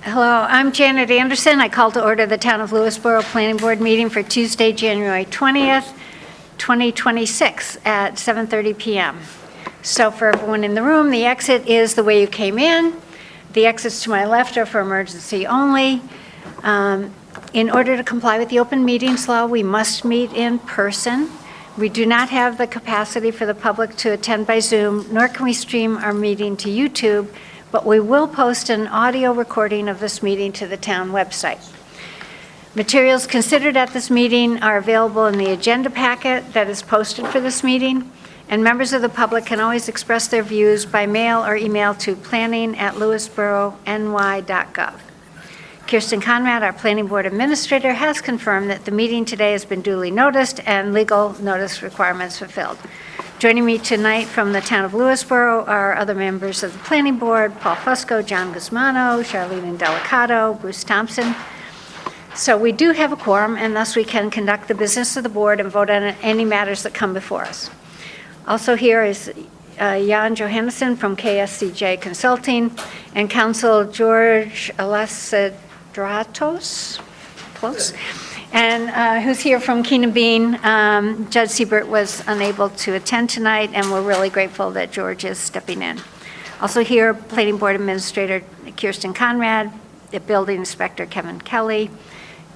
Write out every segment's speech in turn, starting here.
Hello, I'm Janet Anderson. I call to order the Town of Lewisboro Planning Board meeting for Tuesday, January 20th, 2026 at 7:30 p.m. So for everyone in the room, the exit is the way you came in. The exits to my left are for emergency only. In order to comply with the open meetings law, we must meet in person. We do not have the capacity for the public to attend by Zoom, nor can we stream our meeting to YouTube, but we will post an audio recording of this meeting to the town website. Materials considered at this meeting are available in the agenda packet that is posted for this meeting, and members of the public can always express their views by mail or email to planning@lewisborony.gov. Kirsten Conrad, our Planning Board Administrator, has confirmed that the meeting today has been duly noticed and legal notice requirements fulfilled. Joining me tonight from the Town of Lewisboro are other members of the Planning Board, Paul Fusco, John Guzmano, Charlene Indelicato, Bruce Thompson. So we do have a quorum, and thus we can conduct the business of the board and vote on any matters that come before us. Also here is Jan Johannesson from KSCJ Consulting and Counsel George Alacedratos, close, and who's here from Keenan Bean. Judge Siebert was unable to attend tonight, and we're really grateful that George is stepping in. Also here, Planning Board Administrator Kirsten Conrad, the Building Inspector Kevin Kelly,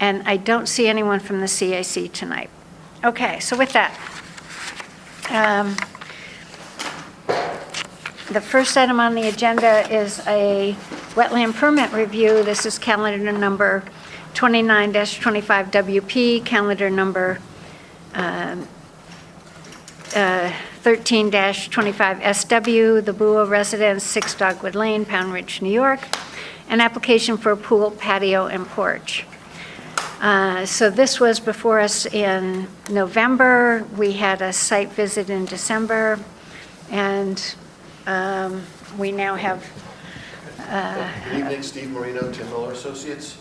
and I don't see anyone from the CAC tonight. Okay, so with that, the first item on the agenda is a wetland permit review. This is calendar number 29-25 WP, calendar number 13-25 SW, the Bua Residence, 6 Dogwood Lane, Pound Ridge, New York, an application for a pool, patio, and porch. So this was before us in November. We had a site visit in December, and we now have... Good evening, Steve Marino, Tim Miller Associates.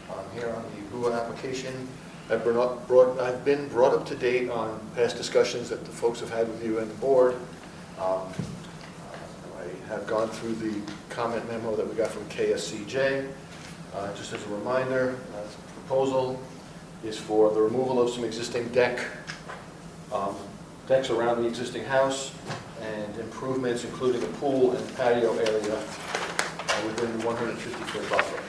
I'm here on the BUA application. I've been brought up to date on past discussions that the folks have had with you and the board. I have gone through the comment memo that we got from KSCJ. Just as a reminder, the proposal is for the removal of some existing decks around the existing house and improvements including a pool and patio area within the 150-foot buffer.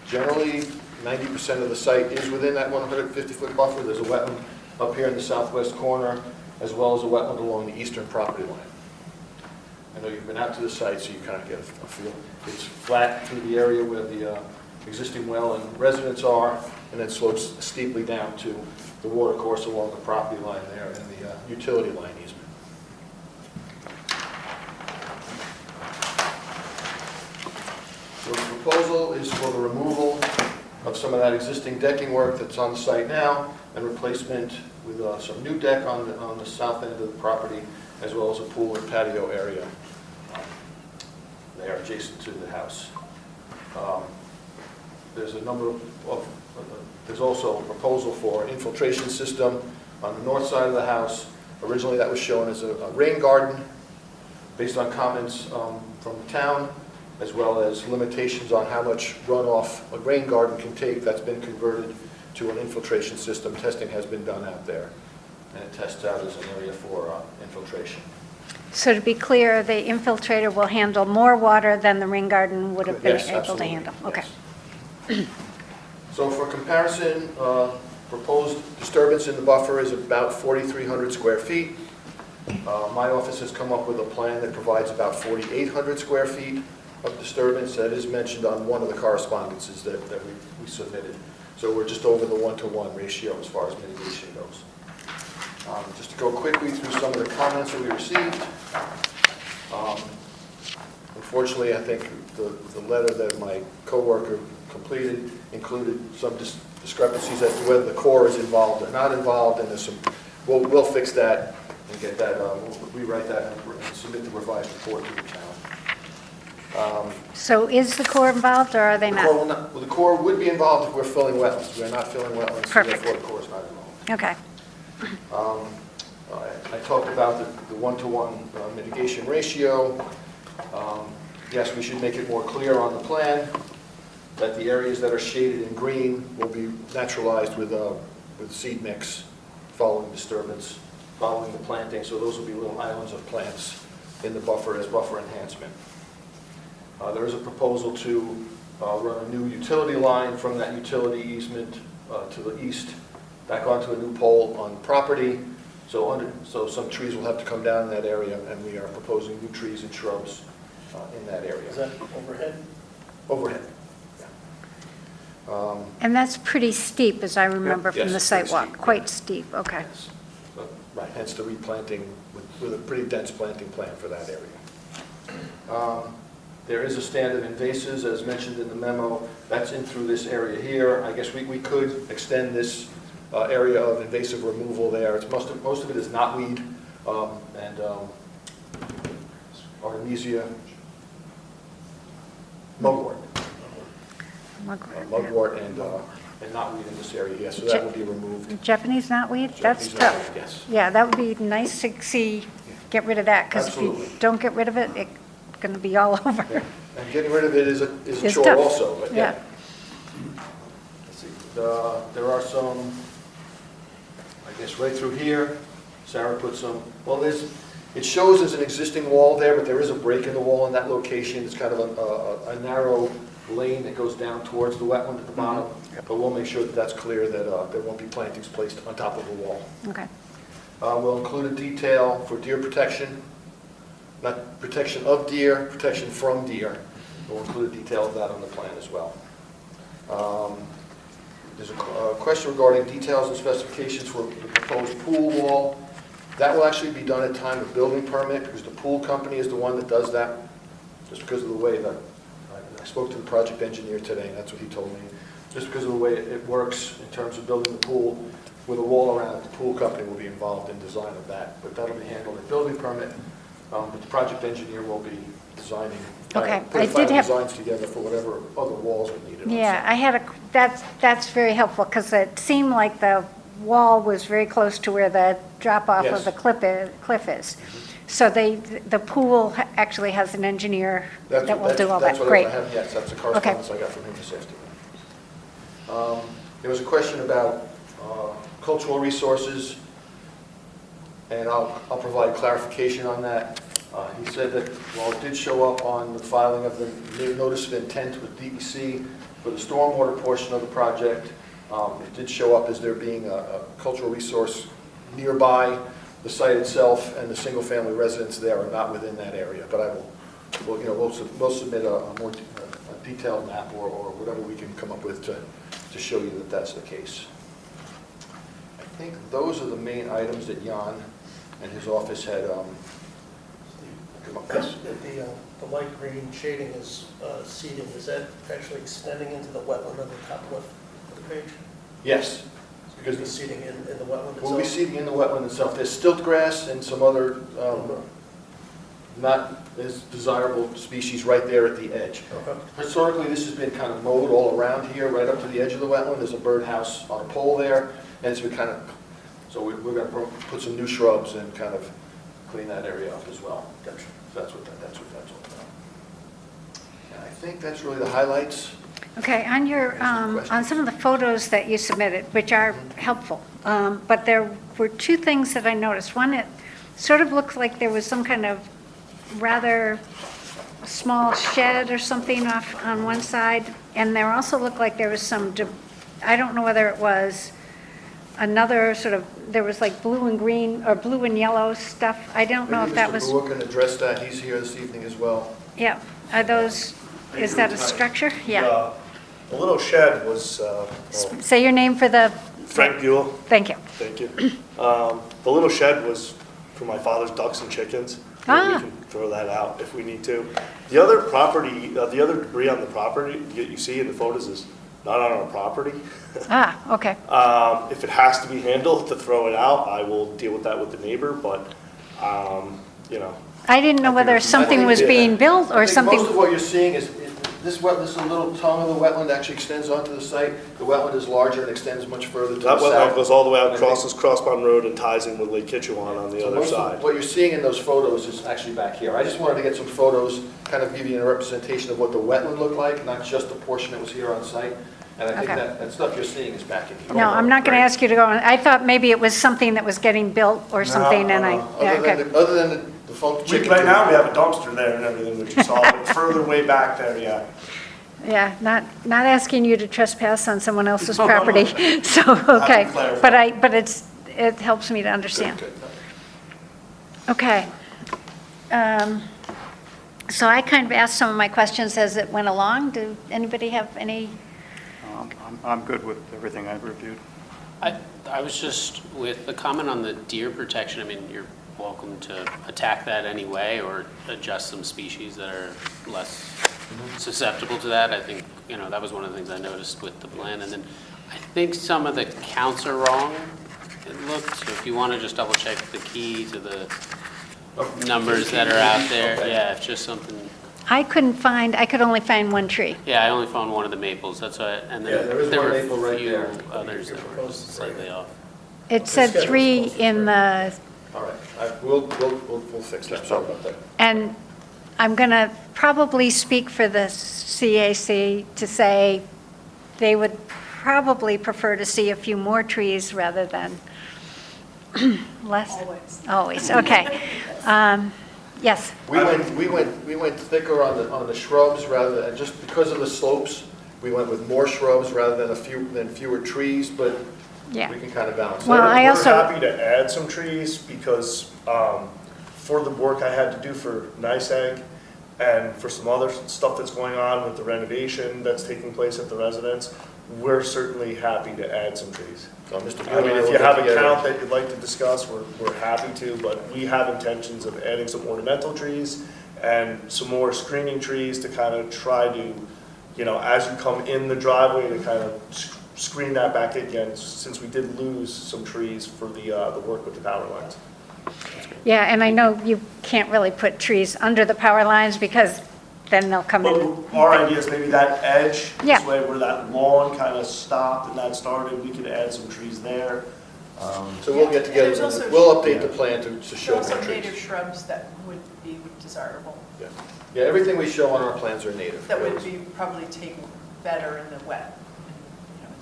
Generally, 90% of the site is within that 150-foot buffer. There's a wetland up here in the southwest corner, as well as a wetland along the eastern property line. I know you've been out to the site, so you kind of get a feel. It's flat through the area where the existing well and residents are, and then slopes steeply down to the water course along the property line there and the utility line easement. So the proposal is for the removal of some of that existing decking work that's on the site now and replacement with some new deck on the south end of the property, as well as a pool and patio area there adjacent to the house. There's a number of there's also a proposal for infiltration system on the north side of the house. Originally that was shown as a rain garden based on comments from the town, as well as limitations on how much runoff a rain garden can take. That's been converted to an infiltration system. Testing has been done out there, and it tests out as an area for infiltration. So to be clear, the infiltrator will handle more water than the rain garden would have been able to handle. Okay. Yes. So for comparison, proposed disturbance in the buffer is about 4,300 square feet. My office has come up with a plan that provides about 4,800 square feet of disturbance. That is mentioned on one of the correspondences that we submitted. So we're just over the 1-to-1 ratio as far as mitigation goes. Just to go quickly through some of the comments that we received. Unfortunately, I think the letter that my coworker completed included some discrepancies as to whether the Corps is involved or not involved, and there's some. We'll fix that and get that. We'll rewrite that and submit the revised report to the town. So is the Corps involved, or are they not? Well, the Corps would be involved if we're filling wetlands. We're not filling wetlands, Perfect. So therefore the Corps is not involved. Okay. I talked about the 1-to-1 mitigation ratio. Yes, we should make it more clear on the plan. that the areas that are shaded in green will be naturalized with seed mix following disturbance, following the planting. So those will be little islands of plants in the buffer as buffer enhancement. There is a proposal to run a new utility line from that utility easement to the east back onto a new pole on property. So some trees will have to come down in that area, and we are proposing new trees and shrubs in that area. Is that overhead? Overhead. Yeah. And that's pretty steep, as I remember Yes, from the pretty site walk. steep, Quite yeah. steep, okay. Yes. Right, hence the replanting with a pretty dense planting plan for that area. There is a stand of invasives, as mentioned in the memo. That's in through this area here. I guess we could extend this area of invasive removal there. It's most of it is knotweed and Artemisia, mugwort. Mugwort and knotweed in this area, yes, so that will be removed. Japanese knotweed? That's Japanese tough. knotweed, yes. Yeah, that would be nice to see, get rid of that, because if you Absolutely. don't get rid of it, it's going to be all over. Yeah. And getting rid of it is a It's chore tough. also, but yeah. Yeah. Let's see. There are some, I guess, right through here. Sarah put some, well, it shows as an existing wall there, but there is a break in the wall in that location. It's kind of a narrow lane that goes down towards the wetland at the bottom. But we'll make sure that that's clear, that there won't be plantings placed on top of the wall. Okay. We'll include a detail for deer protection, not protection of deer, protection from deer. We'll include a detail of that on the plan as well. There's a question regarding details and specifications for the proposed pool wall. That will actually be done at time of building permit, because the pool company is the one that does that, just because of the way that, I spoke to the project engineer today, and that's what he told me. Just because of the way it works in terms of building the pool with a wall around it, the pool company will be involved in design of that, but that'll be handled at building permit. But the project engineer will be designing, Okay, putting I final did have- designs together for whatever other walls are needed. on Yeah, site. I had that's very helpful, because it seemed like the wall was very close to where the drop-off Yes. of the cliff is. So the pool actually has an engineer that will do all that. That's what Great. I have, yes, that's the correspondence I got from him this afternoon. There was a question about cultural resources, and I'll provide clarification on that. He said that while it did show up on the filing of the notice of intent with DEC for the stormwater portion of the project, it did show up as there being a cultural resource nearby. The site itself and the single-family residents there are not within that area, but we'll submit a more detailed map or whatever we can come up with to show you that that's the case. I think those are the main items that Jan and his office had come up with. The light green shading is seeding. Is that actually extending into the wetland on the top left of the page? Yes, Because because the seeding in the wetland itself? we'll be seeding in the wetland itself. There's stilt grass and some other not as desirable species right there at the edge. Okay. Historically, this has been kind of mowed all around here, right up to the edge of the wetland. There's a birdhouse on a pole there, and it's been kind of, so we're going to put some new shrubs and kind of clean that area up as well. Gotcha. So that's what that's all about. And I think that's really the highlights. Okay, on your, on some of the photos that you submitted, which are helpful, but there were two things that I noticed. One, it sort of looked like there was some kind of rather small shed or something off on one side, and there also looked like there was some, I don't know whether it was another sort of, there was like blue and green, or blue and yellow stuff. I don't know if that was, Maybe Mr. Brewer can address that. He's here this evening as well. yeah, are those, is that a structure? Yeah. The little shed was, Say your name for the, Frank Buell, thank you. thank you. The little shed was for my father's ducks and chickens. Ah. We can throw that out if we need to. The other property, the other debris on the property that you see in the photos is not on our property. Ah, okay. If it has to be handled to throw it out, I will deal with that with the neighbor, but, you know. I didn't know whether something was being built I or think something. most of what you're seeing is this little tongue of the wetland actually extends onto the site. The wetland is larger and extends much further to the That south. wetland goes all the way out, I think- crosses Crossbond Road and ties in with Lake Kitchewan on the So other most of side. what you're seeing in those photos is actually back here. I just wanted to get some photos, kind of give you a representation of what the wetland looked like, not just the portion that was here on site. And I think Okay. that stuff you're seeing is back in here. No, I'm not going to ask you to go on. I thought maybe it was something that was getting built or something, and I, yeah, okay. Other than the funky chicken. Right now, we have a dumpster there and everything, which you saw, but further way back there, yeah. Yeah, not asking you to trespass on someone else's No, no, no. property, so, okay. clarify. But it helps me to understand. Good. Okay. So I kind of asked some of my questions as it went along. Do anybody have any? I'm good with everything I've reviewed. I was just, with the comment on the deer protection, I mean, you're welcome to attack that anyway or adjust some species that are less susceptible to that. I think, that was one of the things I noticed with the plan. And then I think some of the counts are wrong, it looked. So if you want to just double check the key to the numbers that are out there. Okay. Yeah, it's just something. I could only find one tree. Yeah, I only found one of the maples, that's why, and Yeah, then there is there one were maple a right few there. others that were Proposed is right slightly off. It said schedule's 3 posted, in the, All right, we'll fix that, sorry about that. and I'm going to probably speak for the CAC to say they would probably prefer to see a few more trees rather than less. Always, okay. Yes, We went thicker on the shrubs rather than, just because of the slopes, we went with more shrubs rather than fewer trees, but yeah. we can kind of balance Well, that. I We're also- happy to add some trees because for the work I had to do for NICEAG and for some other stuff that's going on with the renovation that's taking place at the residence, we're certainly happy to add some trees. So Mr. I Buell mean, and I if will you get have a together. count that you'd like to discuss, we're happy to, but we have intentions of adding some ornamental trees and some more screening trees to kind of try to, as you come in the driveway, to kind of screen that back again, since we did lose some trees for the work with the power lines. Yeah, and I know you can't really put trees under the power lines because then they'll come But in. our idea is maybe that edge, Yeah. this way where that lawn kind of stopped and that started, we could add some trees there. So we'll get together, There's also- we'll update the plan to show Show more some native trees. shrubs that would be desirable, Yeah, everything we show on our plans are native. that would be probably taken better in the in the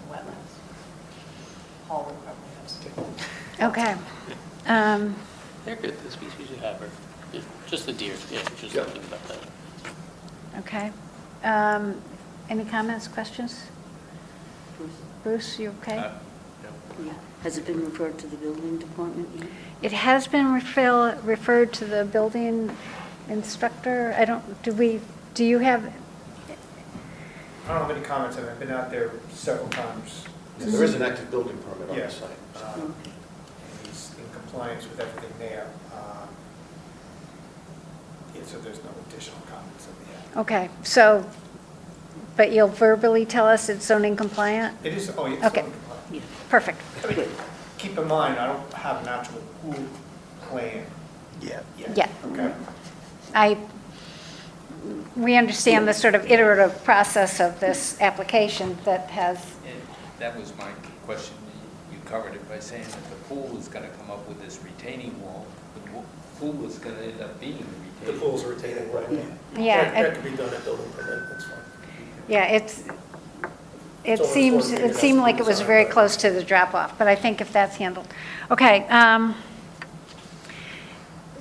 wetlands. Paul would probably have some. Okay. They're good, the species you have are, yeah, just the deer, yeah, just Yeah. thinking about that. Okay. Any comments, questions? Bruce, you okay? Yeah. Has it been referred to the building department yet? It has been referred to the building instructor. Do you have, I don't have any comments on it. I've been out there several times. Yeah, there is an active building permit on Yeah. the site. And he's in compliance with everything there. Yeah, so there's no additional comments that we have. okay, so, but you'll verbally tell us it's zoning compliant? It is, oh, yeah. it's Okay. zoning compliant. Yeah. Perfect. I mean, keep in mind, I don't have an actual pool plan Yeah. yet. Yeah. Okay? We understand the sort of iterative process of this application that has, And that was my question. You covered it by saying that the pool is going to come up with this retaining wall. The pool is going to end up being a The retaining wall. pool's retaining, right? yeah, That could be done at building permit, that's fine. yeah, it So seems, unfortunately, it seemed like it was that's very designed by- close to the drop-off, but I think if that's handled. Okay,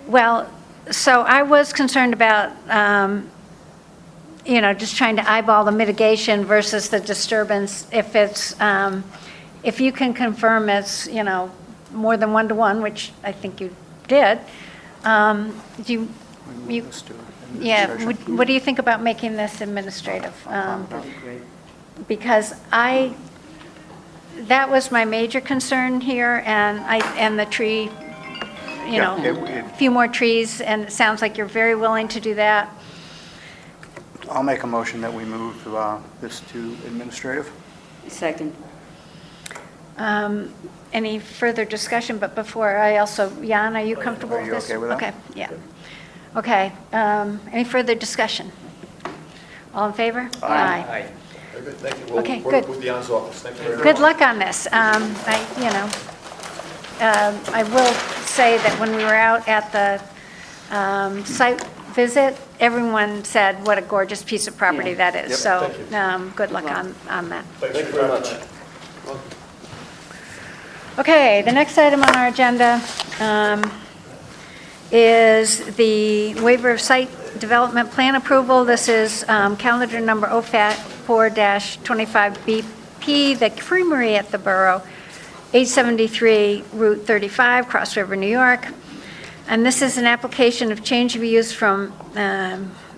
well, so I was concerned about, just trying to eyeball the mitigation versus the disturbance. If it's, if you can confirm it's, more than 1-to-1, which I think you did, do you, Let's do it. yeah, Administration. what do you think about making this administrative? That'd be great. Because that was my major concern here, and the tree, Yeah, a few more trees, and it sounds like you're very willing to do that. I'll make a motion that we move this to administrative. Second. Any further discussion, but before I also, Jan, are you comfortable with Are you this? okay with that? Okay, yeah. Okay, any further discussion? All in favor? Aye. Very good, thank you. We'll Okay, work good. with Dion's office. Thank you very much. Good luck on this. I will say that when we were out at the site visit, everyone said what a gorgeous piece of property Yeah. that is. Yep, So thank you. good luck on that. Thank you very much. Okay, the next item on our agenda is the waiver of site development plan approval. This is calendar number 04-25BP, the Creamery at the Borough, 873 Route 35, Cross River, New York. And this is an application of change of use from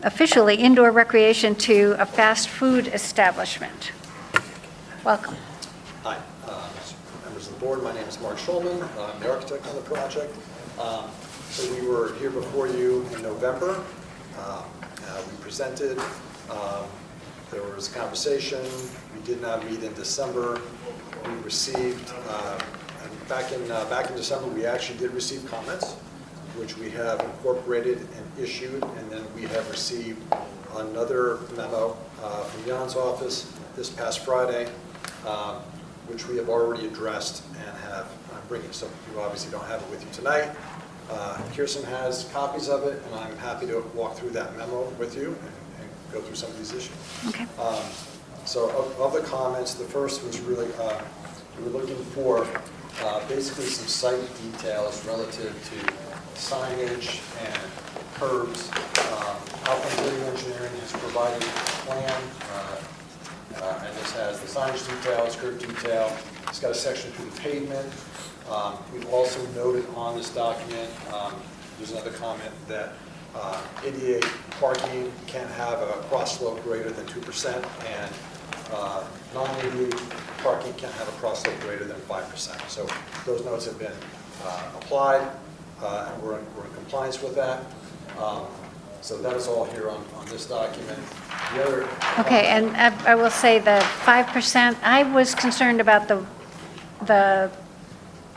officially indoor recreation to a fast food establishment. Welcome. Hi, members of the board. My name is Mark Schulman. I'm the architect on the project. So we were here before you in November. We presented. There was a conversation. We did not meet in December. We received, and back in December, we actually did receive comments, which we have incorporated and issued, and then we have received another memo from Jan's office this past Friday, which we have already addressed and have bringing. So you obviously don't have it with you tonight. Kirsten has copies of it, and I'm happy to walk through that memo with you and go through some of these issues. Okay. So of the comments, the first was really, we were looking for basically some site details relative to signage and curbs. Alpine Building Engineering has provided a plan, and this has the signage details, curb detail. It's got a section through the pavement. We've also noted on this document, there's another comment that ADA parking can't have a cross slope greater than 2%, and non-ADA parking can't have a cross slope greater than 5%. So those notes have been applied, and we're in compliance with that. So that is all here on this document. The other Okay, and I will say the 5%, I was concerned about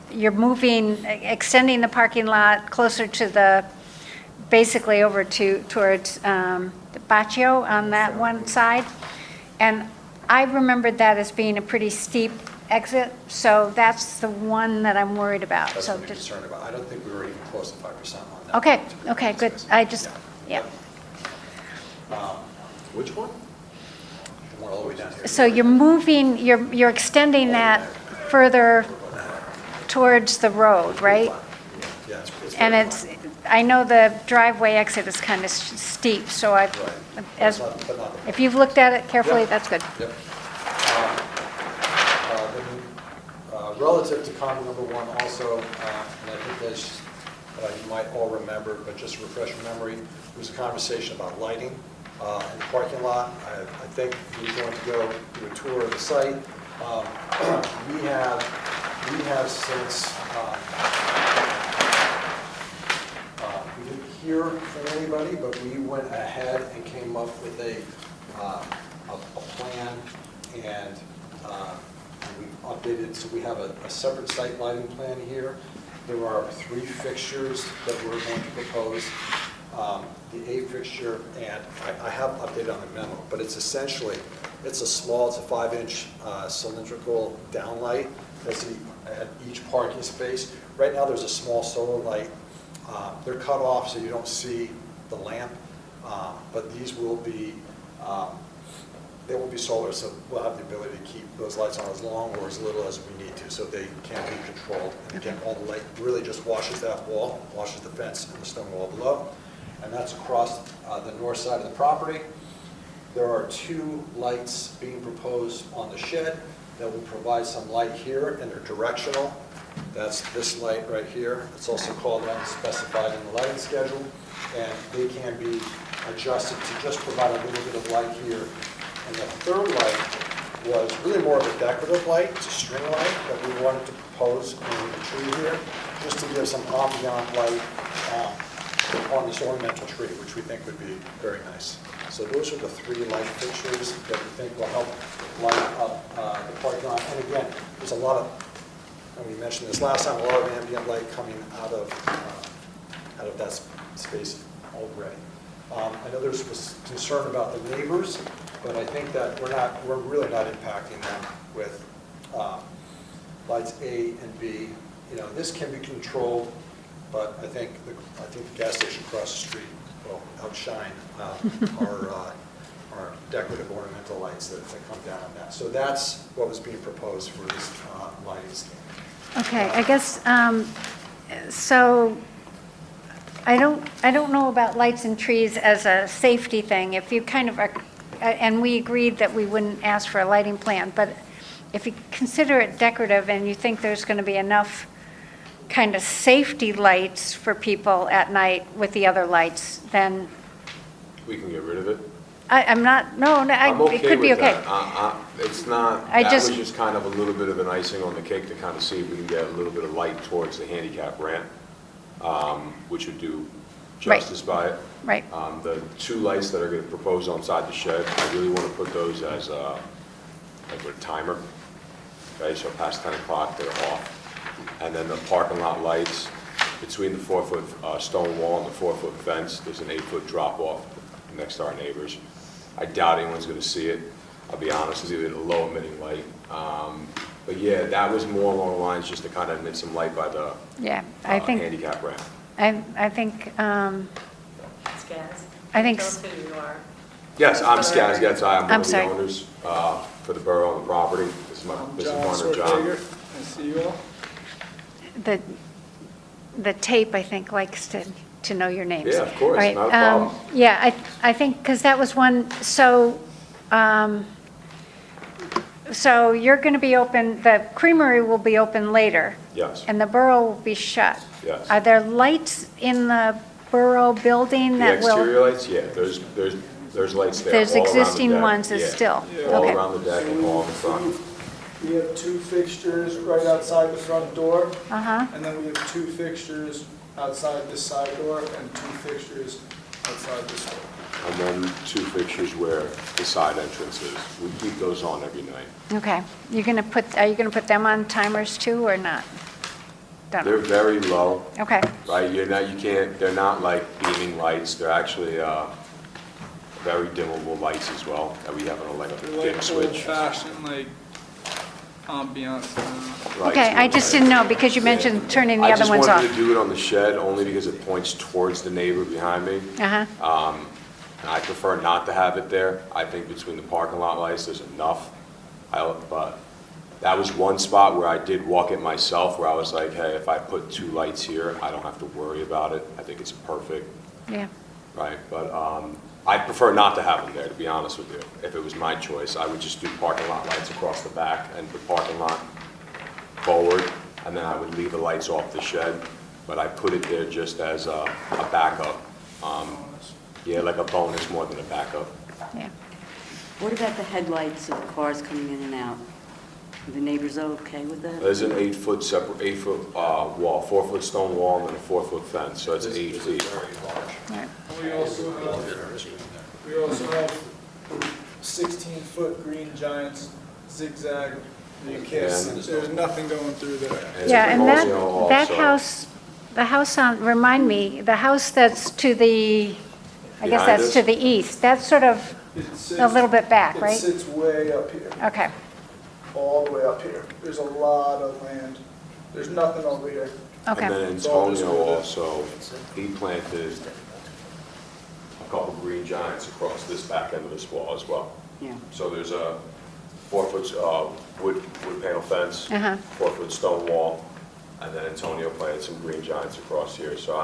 you're moving, extending the parking lot closer to basically over towards the Baccio on that one side. And I remembered that as being a pretty steep exit, so that's the one that I'm worried about. That's So what we're just- concerned about. I don't think we were even close to 5% on that. Okay, okay, good. I just, yeah. Which one? The one all the way down here. So you're moving, you're extending that further towards the road, right? Yeah, it's And very it's, fine. I know the driveway exit is kind of steep, so Right. as, But not the- if you've looked at it carefully, Yep. that's good. Yep. Relative to comment number one also, and I think this you might all remember, but just to refresh your memory, there was a conversation about lighting in the parking lot. I think we're going to go do a tour of the site. We have since, we didn't hear from anybody, but we went ahead and came up with a plan, and we've updated, so we have a separate site lighting plan here. There are 3 fixtures that we're going to propose. The A fixture, and I have updated on the memo, but it's essentially, it's a 5-inch cylindrical downlight that's at each parking space. Right now, there's a small solar light. They're cut off so you don't see the lamp, but these will be, they will be solar, so we'll have the ability to keep those lights on as long or as little as we need to, so they can be controlled. And again, all the light really just washes that wall, washes the fence and the stone wall below, and that's across the north side of the property. There are 2 lights being proposed on the shed that will provide some light here, and they're directional. That's this light right here. It's also called out and specified in the lighting schedule, and they can be adjusted to just provide a little bit of light here. And the third light was really more of a decorative light. It's a string light that we wanted to propose in the tree here, just to give some ambient light on this ornamental tree, which we think would be very nice. So those are the 3 light fixtures that we think will help light up the parking lot. And again, there's a lot of, and we mentioned this last time, a lot of ambient light coming out of that space already. I know there's was concern about the neighbors, but I think that we're really not impacting them with lights A and B. You know, this can be controlled, but I think the gas station across the street will outshine our decorative ornamental lights that come down on that. So that's what was being proposed for this lighting scheme. Okay, I guess, so I don't know about lights and trees as a safety thing. If you kind of are, and we agreed that we wouldn't ask for a lighting plan, but if you consider it decorative and you think there's going to be enough kind of safety lights for people at night with the other lights, then We can get rid of it. I'm not, no, I'm it could be with okay. that. It's not, I that just- was just kind of a little bit of an icing on the cake to kind of see if we can get a little bit of light towards the handicap ramp, which would do Right. justice by it. Right. The two lights that are going to propose outside the shed, I really want to put those as like a timer. Okay, so past 10 o'clock, they're off. And then the parking lot lights, between the 4-foot stone wall and the 4-foot fence, there's an 8-foot drop off next to our neighbors. I doubt anyone's going to see it. I'll be honest, it's either a low emitting light. But yeah, that was more along the lines just to kind of emit some light by the Yeah, I think, handicap ramp. I think, Skaz. I think Tell s- us who you are. Yes, I'm Skaz Getz. I'm one I'm of the sorry. owners for the borough on the property. This is my business partner, John. Nice to see you all. the tape, I think, likes to know your names. Yeah, of course, All right, not a problem. Yeah, I think, because that was one, so you're going to be open, the creamery will be open later, Yes, and the Borough will be shut. yes. Are there lights in the Borough building The that will? exterior lights, yeah, there's lights there. There's all around the existing deck, ones is yeah. still, All okay. around the deck and all in the front. We have 2 fixtures right outside the front door, Uh-huh, and then we have 2 fixtures outside this side door and 2 fixtures outside this door. And then 2 fixtures where the side entrance is. We keep those on every night. okay. Are you going to put them on timers too, or not? Don't They're know. very low, Okay, right? They're not like beaming lights. They're actually very dimmable lights as well, that we have on like a They're dim like switch. old-fashioned, like ambiance. lights okay, I with just light. didn't know, because you Yeah. mentioned turning the other ones I off. just wanted to do it on the shed only because it points towards the neighbor behind me. Uh-huh, And I prefer not to have it there. I think between the parking lot lights, there's enough. But that was one spot where I did walk it myself, where I was like, hey, if I put 2 lights here, I don't have to worry about it. I think it's perfect, yeah. right? But I prefer not to have them there, to be honest with you. If it was my choice, I would just do parking lot lights across the back and the parking lot forward, and then I would leave the lights off the shed. But I put it there just as a backup. Yeah, like a bonus more than a backup. Yeah. What about the headlights of cars coming in and out? Are the neighbors okay with that? There's an 8-foot wall, 4-foot stone wall, and then a 4-foot fence, so it's 8 feet. Right. We also have 16-foot green giants zigzag. You can't see, there's nothing going through there. Yeah, and that also- house, the house on, remind me, the house that's to the, I guess Behind that's us? to the east, that's sort of It sits- a little bit back, It right? sits way up here, Okay, all the way up here. There's a lot of land. There's nothing over here. And okay, then Antonio also, he planted a couple green giants across this back end of this wall as well. Yeah. So there's a 4-foot wood panel fence, Uh-huh. 4-foot stone wall, and then Antonio planted some green giants across here. So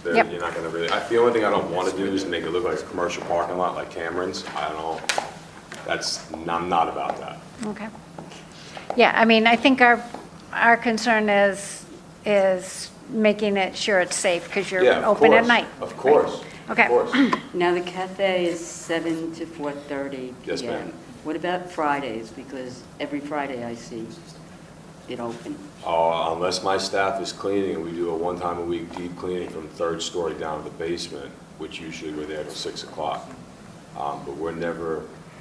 Yep. you're not going to really, the only thing I don't want to do is make it look like a commercial parking lot like Cameron's. I don't know. I'm not about that. okay. Yeah, I mean, I think our concern is making it sure it's safe, because you're Yeah, of open at course. night. Of course. Okay. Of course. Now, the cafe is 7 to 4:30 p.m. Yes, ma'am. What about Fridays? Because every Friday I see it open. Unless my staff is cleaning, and we do a one-time-a-week deep cleaning from 3rd story down to the basement, which usually we're there till 6 o'clock. But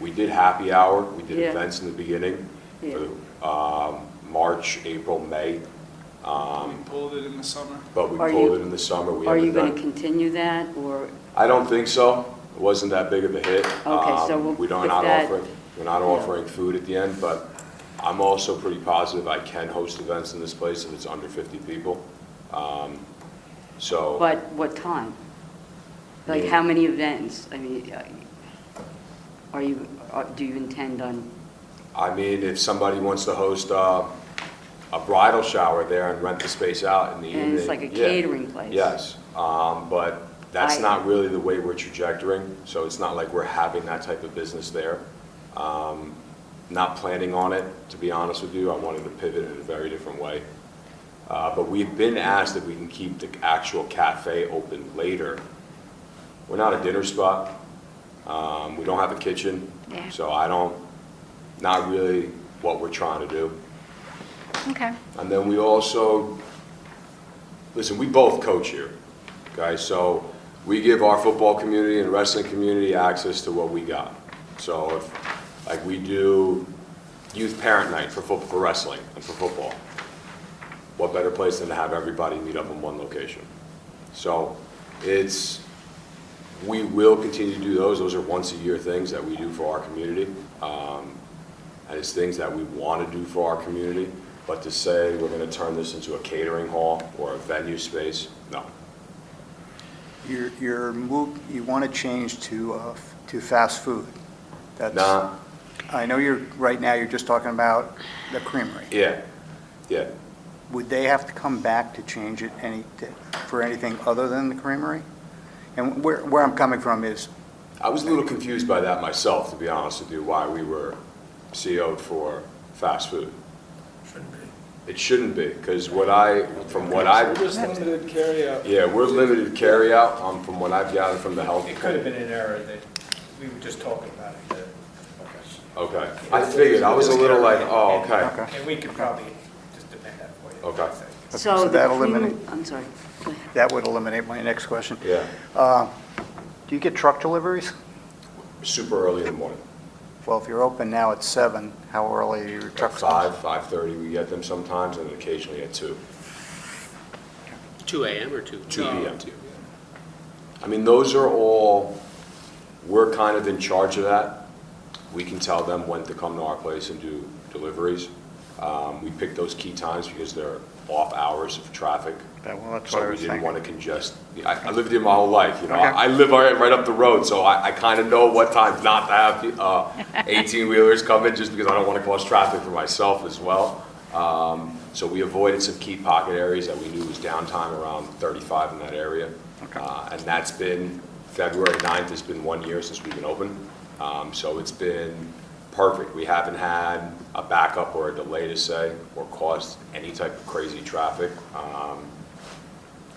we did happy hour, we did Yeah. events in the beginning, Yeah. for March, April, May. We pulled it in the summer. But we Are pulled you- it in the summer. We Are you haven't going to done- continue that, or, I don't think so. It wasn't that big of a hit. Okay, so we'll We don't, put not that- offering, we're not offering food at the end, but I'm also pretty positive I can host events in this place if it's under 50 people. So, but what time? Like, Yeah. how many events? I mean, do you intend on, I mean, if somebody wants to host a bridal shower there and rent the space out in the evening. and it's like a yeah. catering place? Yes, but that's I- not really the way we're trajectorying, so it's not like we're having that type of business there. Not planning on it, to be honest with you. I wanted to pivot in a very different way. But we've been asked if we can keep the actual cafe open later. We're not a dinner spot. We don't have a kitchen, Yeah. so not really what we're trying to do. Okay. And then we also, listen, we both coach here, okay? So we give our football community and wrestling community access to what we got. So if, like we do youth parent night for football, for wrestling and for football, what better place than to have everybody meet up in one location? So we will continue to do those. Those are once a year things that we do for our community. And it's things that we want to do for our community. But to say we're going to turn this into a catering hall or a venue space, no. You want to change to fast food. That's, Nah, I know right now you're just talking about the creamery. yeah. Would they have to come back to change it for anything other than the creamery? And where I'm coming from is, I was a little confused by that myself, to be honest with you, why we were CO'd for fast food. Shouldn't be. It shouldn't be, because We're just limited carryout. yeah, we're limited carryout, from what I've gathered from the health. It could have been an error that we were just talking about it. Okay. I figured, I was a little like, oh, okay. okay. And we could probably just amend that for you. Okay. So the that'll creamery, eliminate- I'm sorry. Go ahead. That would eliminate my next question. Yeah, Do you get truck deliveries? super early in the morning. Well, if you're open now at 7, how early are your At trucks? 5:30 we get them sometimes, and occasionally at 2. 2 a.m. or 2? 2 p.m. I mean, those are all, we're kind of in charge of that. We can tell them when to come to our place and do deliveries. We pick those key times because they're off hours of traffic. Well, that's what So I we was didn't thinking. want to congest. I lived here my whole life, you know. Okay. I live right up the road, so I kind of know what times not to have 18-wheelers come in, just because I don't want to cause traffic for myself as well. So we avoided some key pocket areas that we knew was downtime around 35 in that area. Okay. And that's been, February 9th has been 1 year since we've been open. So it's been perfect. We haven't had a backup or a delay to say, or caused any type of crazy traffic.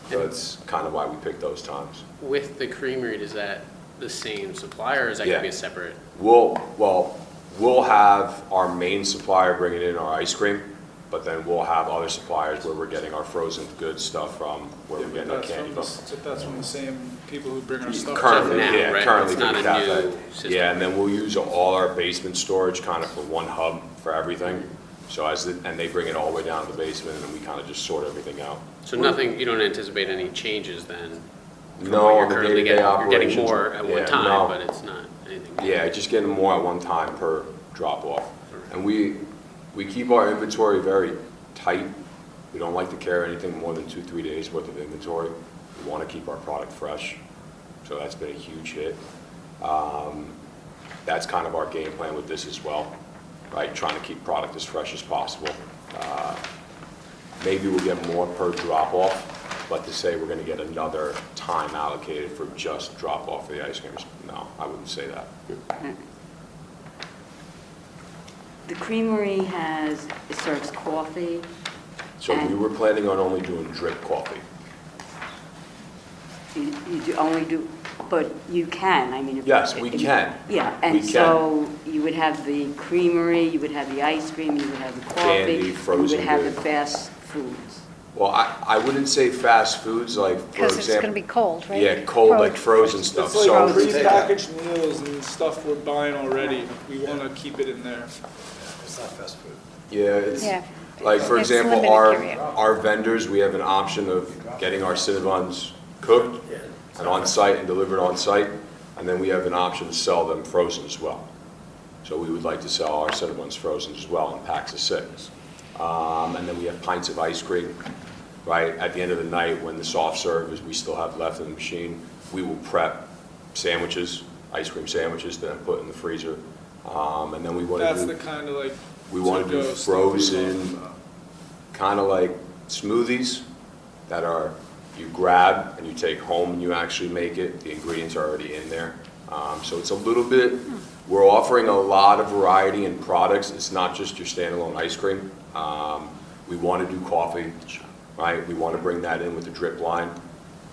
So that's kind of why we picked those times. With the creamery, is that the same supplier, or is that going Yeah. to be a separate? We'll have our main supplier bringing in our ice cream, but then we'll have other suppliers where we're getting our frozen goods stuff from, where we're getting our candy from. That's from the same people who bring our stuff. Currently, now, yeah, right? currently It's for not the a cafe. new system. Yeah, and then we'll use all our basement storage kind of for one hub for everything. So and they bring it all the way down to the basement, and then we kind of just sort everything out. So nothing, you don't anticipate any changes then? from No, what you're on the currently day-to-day getting? You're getting operations, more at yeah, one time, no. but it's not anything new. Yeah, just getting more at one time per drop-off. And we keep our inventory very tight. We don't like to carry anything more than 2-3 days worth of inventory. We want to keep our product fresh, so that's been a huge hit. That's kind of our game plan with this as well, right? Trying to keep product as fresh as possible. Maybe we'll get more per drop-off, but to say we're going to get another time allocated for just drop-off for the ice creams, no, I wouldn't say that. The creamery it serves coffee. So we were planning on only doing drip coffee. Only do, but you can, I mean. Yes, we can. Yeah, We and can. so you would have the creamery, you would have the ice cream, you would have the coffee. Candy, You frozen would have the goods. fast foods. Well, I wouldn't say fast foods, like, for Because it's going to example. be cold, right? Yeah, cold, like frozen stuff. It's like So, prepackaged meals and stuff we're buying already. We want to keep it in there. It's not fast food. yeah, it's, Yeah. Like, for It's example, limited period. our vendors, we have an option of getting our Cinnabons cooked and on-site and delivered on-site, and then we have an option to sell them frozen as well. So we would like to sell our Cinnabons frozen as well in packs of 6. And then we have pints of ice cream, right? At the end of the night, when the soft serve is we still have left in the machine, we will prep sandwiches, ice cream sandwiches, then put in the freezer. And then we want to That's do... the kind of like. We want to do to-go stuff we're frozen, talking about. kind of like smoothies that are, you grab and you take home and you actually make it. The ingredients are already in there. So it's a little bit, we're offering a lot of variety in products. It's not just your standalone ice cream. We want to do coffee, right? We want to bring that in with the drip line.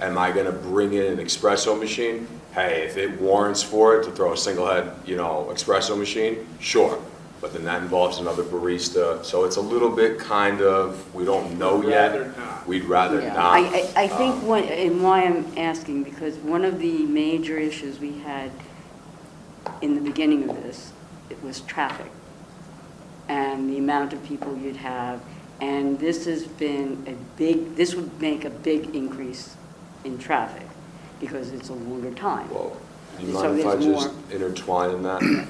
Am I going to bring in an espresso machine? Hey, if it warrants for it to throw a single head, espresso machine, sure. But then that involves another barista. So it's a little bit kind of, we don't know yet. Rather not. We'd rather Yeah, not. I think and why I'm asking, because one of the major issues we had in the beginning of this, it was traffic and the amount of people you'd have. And this has been this would make a big increase in traffic because it's a longer time. Well, do you So mind if I there's just more. intertwine in that?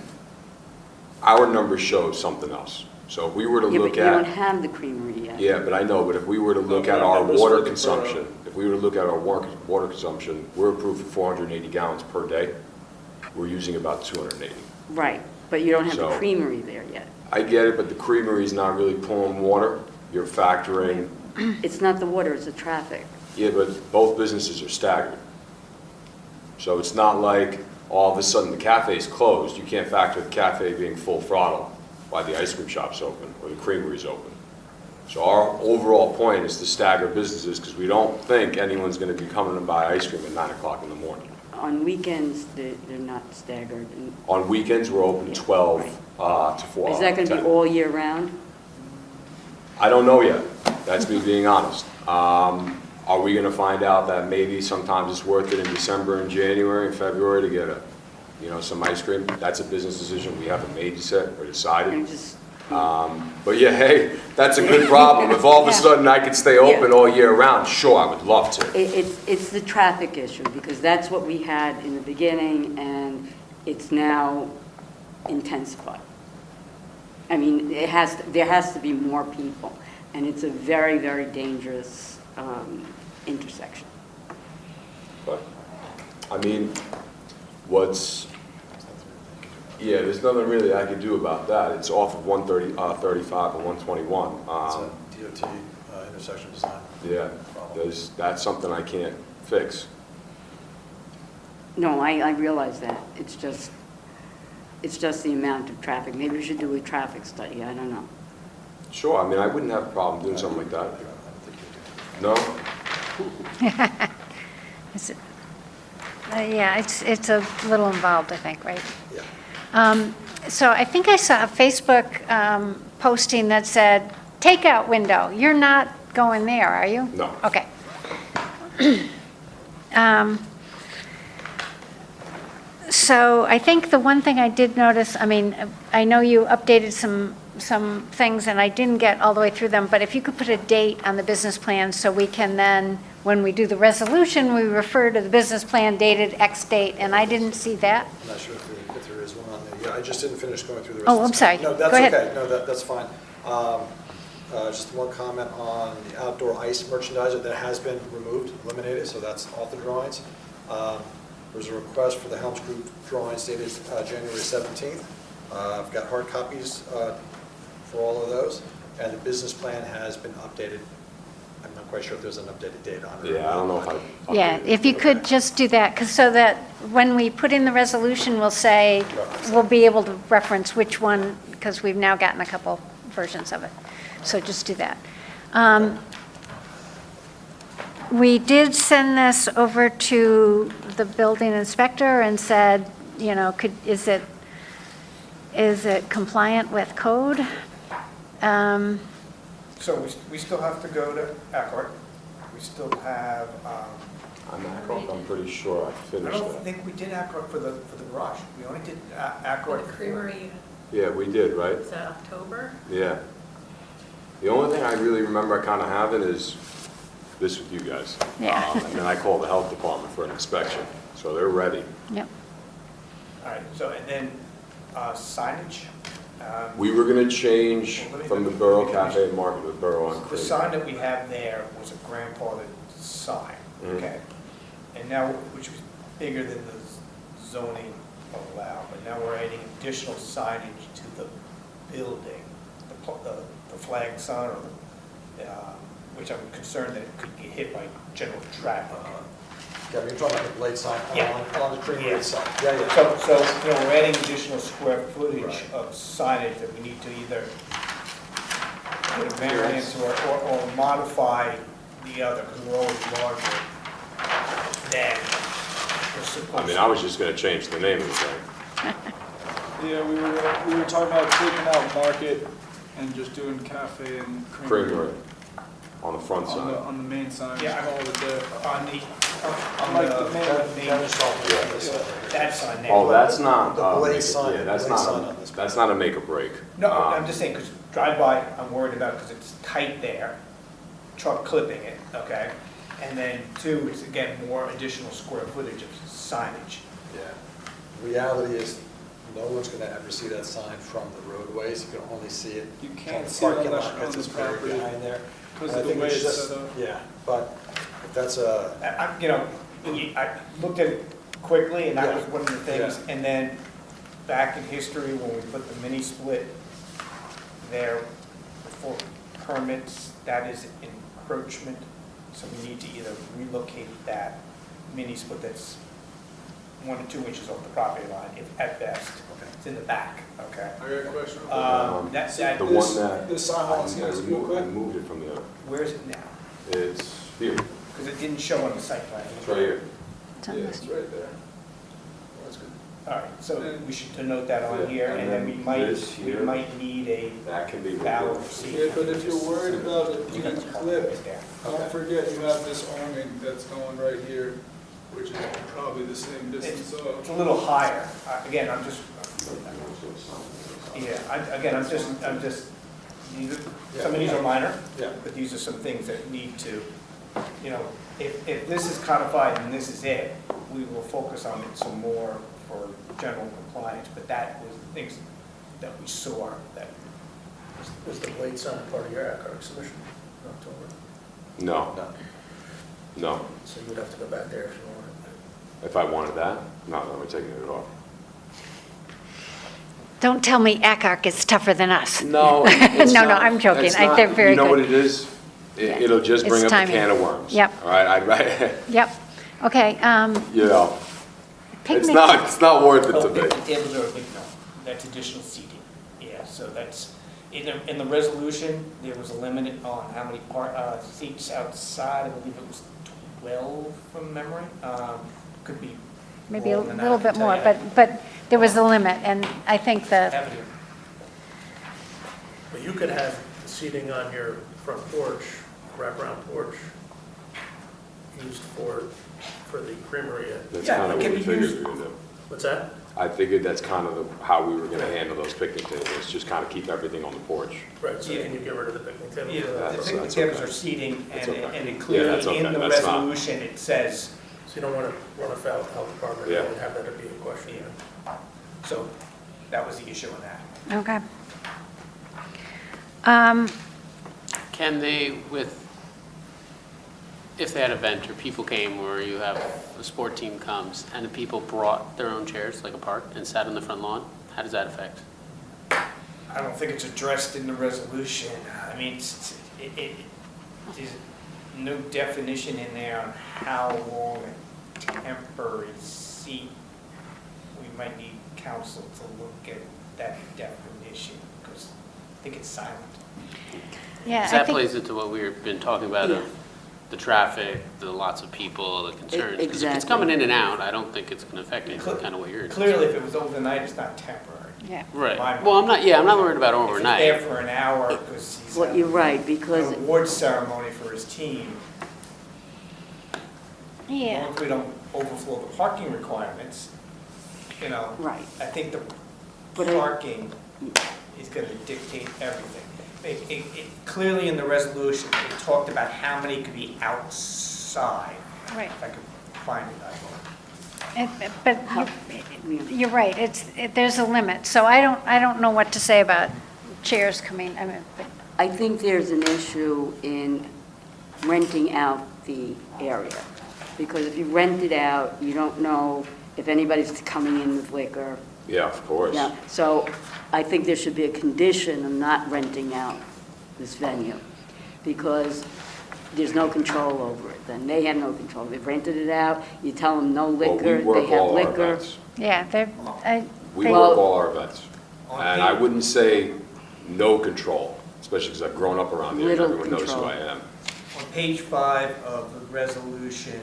Our numbers show something else. So if we were to Yeah, but look you don't at, have the creamery yet. yeah, but I know, but if we were to look No, at no, our numbers water for the consumption, borough. if we were to look at our water consumption, we're approved for 480 gallons per day. We're using about 280. Right, but you don't have the So- creamery there yet. I get it, but the creamery is not really pulling water. You're factoring, It's not the water, it's the traffic. yeah, but both businesses are staggered. So it's not like all of a sudden the cafe's closed. You can't factor the cafe being full throttle while the ice cream shop's open or the creamery's open. So our overall point is to stagger businesses because we don't think anyone's going to be coming to buy ice cream at 9 o'clock in the morning. On weekends, they're not staggered. And On weekends, we're open 12 to 4. is that going to be 10. all year round? I don't know yet. That's me being honest. Are we going to find out that maybe sometimes it's worth it in December and January and February to get some ice cream? That's a business decision we haven't made yet or decided. And just, But yeah, hey, that's a good problem. If all of a Yeah. sudden I could stay open all year round, sure, I would love to. it's the traffic issue, because that's what we had in the beginning, and it's now intensified. I mean, there has to be more people, and it's a very, very dangerous intersection. But, I mean, yeah, there's nothing really I could do about that. It's off of 135 and 121. It's a DOT intersection design. Yeah, that's something I can't fix. No, I realize that. It's just the amount of traffic. Maybe we should do a traffic study, I don't know. Sure, I mean, I wouldn't have a problem doing something like that. I don't think you do. No? Yeah, it's a little involved, I think, right? Yeah. So I think I saw a Facebook posting that said, takeout window. You're not going there, are you? No. Okay. So I think the one thing I did notice, I mean, I know you updated some things, and I didn't get all the way through them, but if you could put a date on the business plan so we can then, when we do the resolution, we refer to the business plan dated X date, and I didn't see that. I'm not sure if there is one on there. Yeah, I just didn't finish going through the rest Oh, of I'm the sorry. No, that's Go ahead. okay. No, that's fine. Just one comment on the outdoor ice merchandiser that has been removed, eliminated, so that's off the drawings. There's a request for the Helms Group drawings dated January 17th. I've got hard copies for all of those, and the business plan has been updated. I'm not quite sure if there's an updated date on it. Yeah, I don't know if I... Yeah, if you could just do that, because so that when we put in the resolution, we'll say, we'll be able to reference which one, because we've now gotten a couple versions of it. So just do that. We did send this over to the building inspector and said, is it compliant with code? So we still have to go to Accord. We still have, I'm pretty sure I I finished don't that. think we did Accord for the garage. We only did Accord. The creamery, Yeah, we did, right? is that October? Yeah. The only thing I really remember kind of having is this with you guys. Yeah. And then I called the health department for an inspection, so they're ready. Yep. All right, so, and then signage. We were gonna change from the Borough Cafe Market to the Borough on The Creek. sign that we have there was a grandfathered sign, okay? And now, which was bigger than the zoning allowed, but now we're adding additional signage to the building, the flag sign, or which I'm concerned that it could get hit by general traffic. Kevin, you're talking about the blade sign Yeah. on the creamery Yeah. itself? Yeah, yeah. So, you know, we're adding additional square footage of signage that we need to either get a variance or modify the other, because we're always larger than we're supposed to. I mean, I was just gonna change the name of the thing. Yeah, we were talking about taking out market and just doing cafe and creamery. Creamery on the front side. On the main sign, Yeah, just call it there. On Like the the main- main, Yeah. that sign there. Oh, that's not, The blade sign, yeah, that's blade sign not, on this. that's not a make or break. No, I'm just saying, because drive-by, I'm worried about because it's tight there, truck clipping it, okay? And then two, is again, more additional square footage of signage. Yeah. Reality is, no one's gonna ever see that sign from the roadways. You can only see it You from can't the see it parking unless lot you're on because the it's buried property behind there. because And I of the think way it's it's just- set up. Yeah, but if that's a, You know, I looked at it quickly, and that was Yeah. one of the things. Yeah. And then, back in history, when we put the mini split there for permits, that is encroachment. So we need to either relocate that mini split that's 1 to 2 inches off the property line, if at best. It's in the back, okay? I got a question. That, The that, one that, This sign on I Sands real removed, I quick. moved it from the other. where is it now? It's here, Because it didn't show on the site plan. it's right here. It's on Yeah, this. it's right there. That's good. All right, so we should denote that Yeah, on here, and and then we then might, this we here. might need a That can be valve removed. seat. Yeah, but if you're worried about it You being got the part clipped, right there. don't forget you have this awning that's going right here, which is probably the same distance It's off. a little higher. Again, I'm just, yeah, I'm just, some of these are minor, yeah. but these are some things that need to, you know, if this is codified and this is it, we will focus on it some more for general compliance, but that was the things that we saw that. Was the blade sign part of your ACARC submission in October? No, no. So you would have to go back there if you wanted. If I wanted that, no, we're taking it off. Don't tell me ACARC is tougher than us. No, No, no, I'm joking. They're very You know what good. it is? Yeah. It'll just bring It's up a timing. can of worms. Yep. All right, Yep. Okay, you know, picnic. it's not worth it Oh, to me. picnic tables are a big no. That's additional seating. Yeah, so that's, in the resolution, there was a limit on how many seats outside. I believe it was 12 from memory. Could be Maybe a more than that, little I can bit tell more, you. but there was a limit, and I think that, Have it here. But you could have seating on your front porch, wraparound porch, used for the creamery. That's Yeah, kind of it what can we be figured used- we were gonna do. What's that? I figured that's kind of how we were gonna handle those picnic tables, just kind of keep everything on the porch. Right, so Yeah. can you get rid of the picnic table? Yeah, the That's picnic tables okay. are seating, That's and okay. and it Yeah, clearly, that's okay. in the That's not- resolution, it says, So you don't want to run afoul of the health department Yeah. and have that be a question. Yeah. So that was the issue on that. okay. Can they, if they had an event or people came, or you have a sport team comes, and the people brought their own chairs, like a park, and sat on the front lawn, how does that affect? I don't think it's addressed in the resolution. I mean, there's no definition in there on how long a temporary seat. We might need counsel to look at that definition, because I think it's silent. Yeah, Because I that think, plays into what we've been talking about of the traffic, the lots of people, the concerns. 'Cause if it's Exactly. coming in and out, I don't think it's going to affect anything, kind of what you're. Clearly, if it was overnight, it's not temporary. yeah. Right. My- Well, I'm not worried about If he's overnight. there for an hour, because he's Well, having you're right, an because, award ceremony for his team, as Yeah, long as we don't overflow the parking requirements, you know. right. I think the But I- parking is going to dictate everything. Clearly in the resolution, it talked about how many could be outside. Right. If I could find it, I will. But you're right, there's a limit, so I don't know what to say about chairs coming, I mean, but I think there's an issue in renting out the area, because if you rent it out, you don't know if anybody's coming in with liquor. Yeah, of course. Yeah, so I think there should be a condition of not renting out this venue, because there's no control over it. Then they have no control. They've rented it out, you tell them no liquor, Well, we they work have all our liquor. events. yeah, We they- work all our events. On And I wouldn't say no control, especially because I've grown up around here and Little everyone knows who control. I am. On page 5 of the resolution,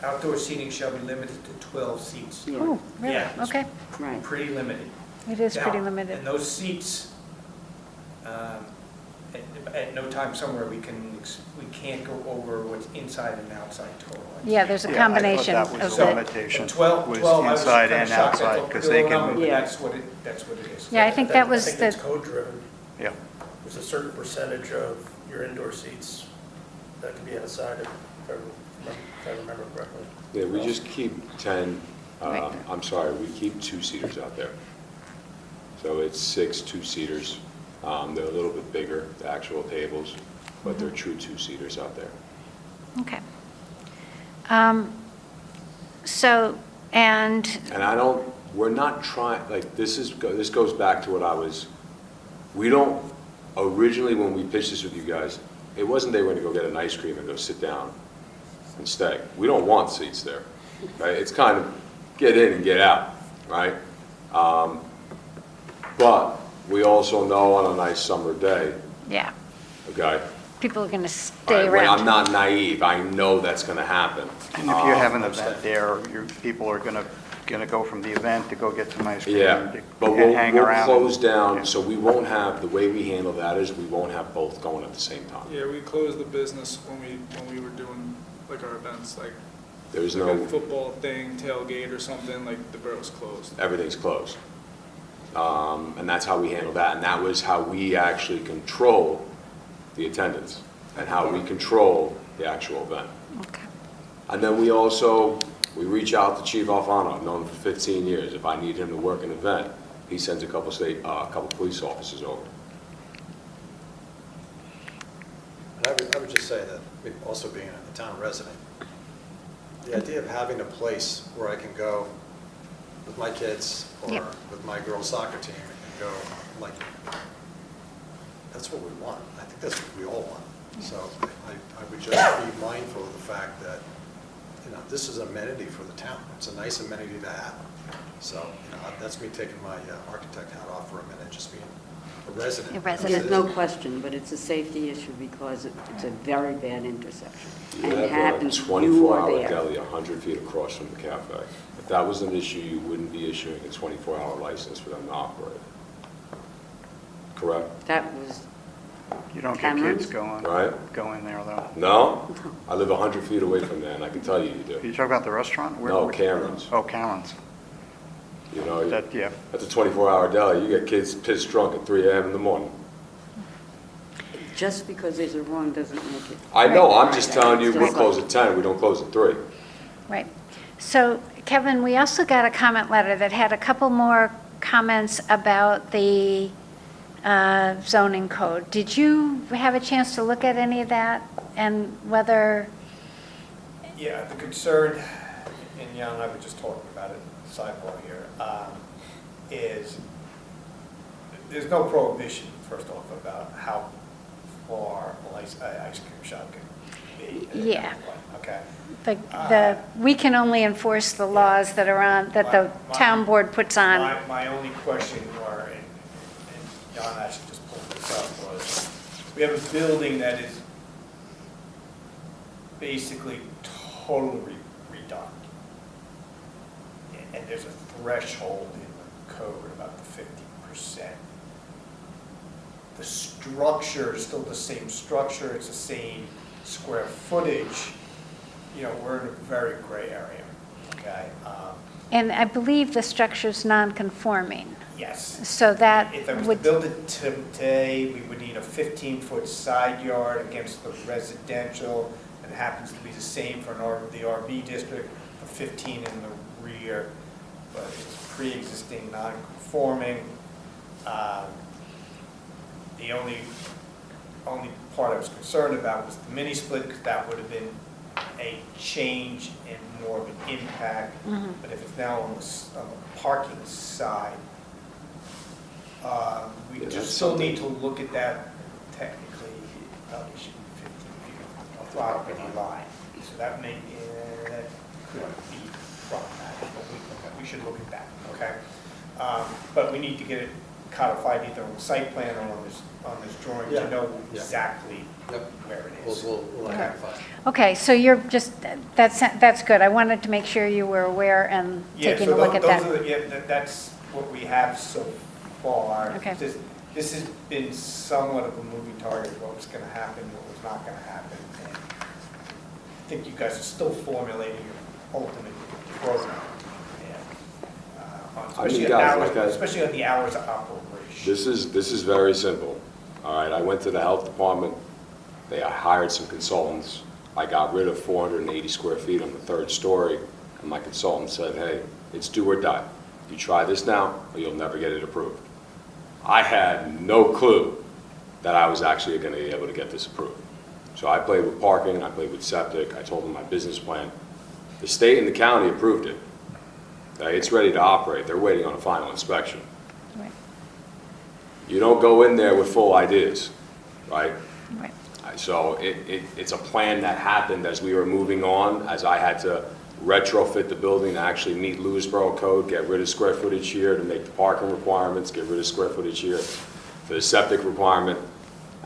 outdoor seating shall be limited to 12 seats. Yeah, oh, really, Yeah. okay, right. Pretty limited. it is pretty Now, limited. And those seats, at no time somewhere, we can't go over what's inside and outside total. Yeah, there's a Yeah, I thought combination that of was the the, limitation, 12, was 12, I was inside kinda and shocked. I outside, thought because the they lower number, can, but Yeah. that's what it is. Yeah, I think that was I think the- it's code-driven. yeah. There's a certain percentage of your indoor seats that can be outside, if I remember correctly. Yeah, we just keep 10, Right. I'm sorry, we keep 2-seaters out there. So it's 6 2-seaters. They're a little bit bigger, the actual tables, but they're true 2-seaters out there. okay. So, and, And I don't, we're not trying, like, this goes back to what I was, we don't, originally when we pitched this with you guys, it wasn't they were gonna go get an ice cream and go sit down and stay. We don't want seats there, right? It's kind of get in and get out, right? But we also know on a nice summer day, yeah, okay? people are going to all stay right, when I'm around. not naive, I know that's gonna happen. And if you have an event there, people are gonna go from the event to go get some ice cream. Yeah, and but we'll hang around. close Yeah. down, so we won't have, the way we handle that is we won't have both going at the same time. Yeah, we closed the business when we were doing like our events, like There's like a no, football thing, tailgate or something, like the borough's closed. everything's closed. And that's how we handle that, and that was how we actually control the attendance, and how we control the actual event. Okay. And then we reach out to Chief Alfano, I've known him for 15 years. If I need him to work an event, he sends a couple police officers over. And I would just say that, also being a town resident, the idea of having a place where I can go with my kids or Yep. with my girls' soccer team and go, like, that's what we want. I think that's what we all want. So I would just be mindful of the fact that, this is an amenity for the town. It's a nice amenity to have. So, that's me taking my architect hat off for a minute, just being a resident. A resident. There's no question, but it's a safety issue because it's a very bad intersection. You And it have a happens, you are 24-hour there. deli 100 feet across from the cafe. If that was an issue, you wouldn't be issuing a 24-hour license for them to operate. Correct? That was, You don't get Cameron's? kids Right? going there, though. No? I live 100 feet away from there, and I can tell you you You do. talk about the restaurant? No, Cameron's. Oh, Cameron's. You know, Yeah. that's a 24-hour deli. You get kids pissed drunk at 3 a.m. in the morning. just because there's a wrong doesn't make it. I know, I'm just telling you, It's we just close like- at 10, we don't close at 3. Right. So, Kevin, we also got a comment letter that had a couple more comments about the zoning code. Did you have a chance to look at any of that and whether, Yeah, the concern, and Jan and I were just talking about it, sidebar here, is there's no prohibition, first off, about how far an ice cream shop can be. Yeah. Okay. we can only enforce the laws that are on, that the town board puts on. My only question were, and Jan actually just pulled this up, was we have a building that is basically totally redone. And there's a threshold in the code about the 50%. The structure is still the same structure, it's the same square footage. We're in a very gray area. okay? And I believe the structure's non-conforming, Yes. so that If I was to would, build it today, we would need a 15-foot side yard against the residential. It happens to be the same for the RB district, a 15 in the rear, but it's pre-existing non-conforming. The only part I was concerned about was the mini split, because that would have been a change and more of an impact. But if it's now on the parking side, we Yeah, just that's still something. need to look at that technically. It probably should be 15 feet of property line. So that may, that could be problematic, but we should look at that, okay? But we need to get it codified either on the site plan or on this drawing Yeah. to know Yeah. exactly Yep. where it We'll, is. we'll identify. okay, so you're just, that's good. I wanted to make sure you were aware and Yeah, taking so a look at that. those are, that's what we have so far. Okay. This has been somewhat of a moving target, what was gonna happen, what was not gonna happen. And I think you guys are still formulating your ultimate program. Especially guys, on like I- especially on the hours of operation. This is very simple. All right, I went to the health department. They hired some consultants. I got rid of 480 square feet on the third story, and my consultant said, hey, it's do or die. You try this now, or you'll never get it approved. I had no clue that I was actually going to be able to get this approved. So I played with parking, I played with septic, I told them my business plan. The state and the county approved it. Okay, it's ready to operate. They're waiting on a final inspection. Right. You don't go in there with full ideas, right? Right. So it's a plan that happened as we were moving on, as I had to retrofit the building to actually meet Lewisboro code, get rid of square footage here to make the parking requirements, get rid of square footage here for the septic requirement.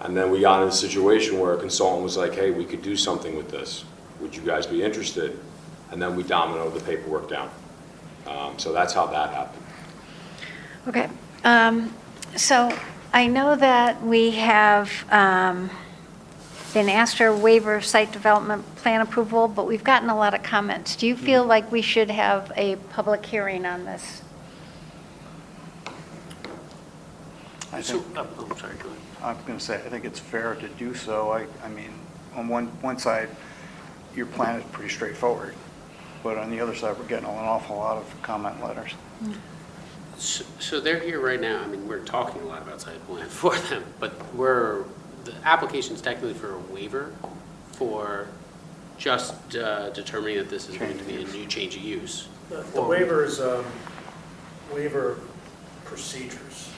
And then we got in a situation where a consultant was like, hey, we could do something with this. Would you guys be interested? And then we dominoed the paperwork down. So that's how that happened. Okay, so I know that we have been asked for a waiver of site development plan approval, but we've gotten a lot of comments. Do you feel like we should have a public hearing on this? I So, think, I'm sorry, go ahead. I was going to say, I think it's fair to do so. I mean, on one side, your plan is pretty straightforward, but on the other side, we're getting an awful lot of comment letters. So they're here right now, I mean, we're talking a lot about site plan for them, but the application's technically for a waiver for just determining that this is going to be a new change of use. The waiver is waiver procedures.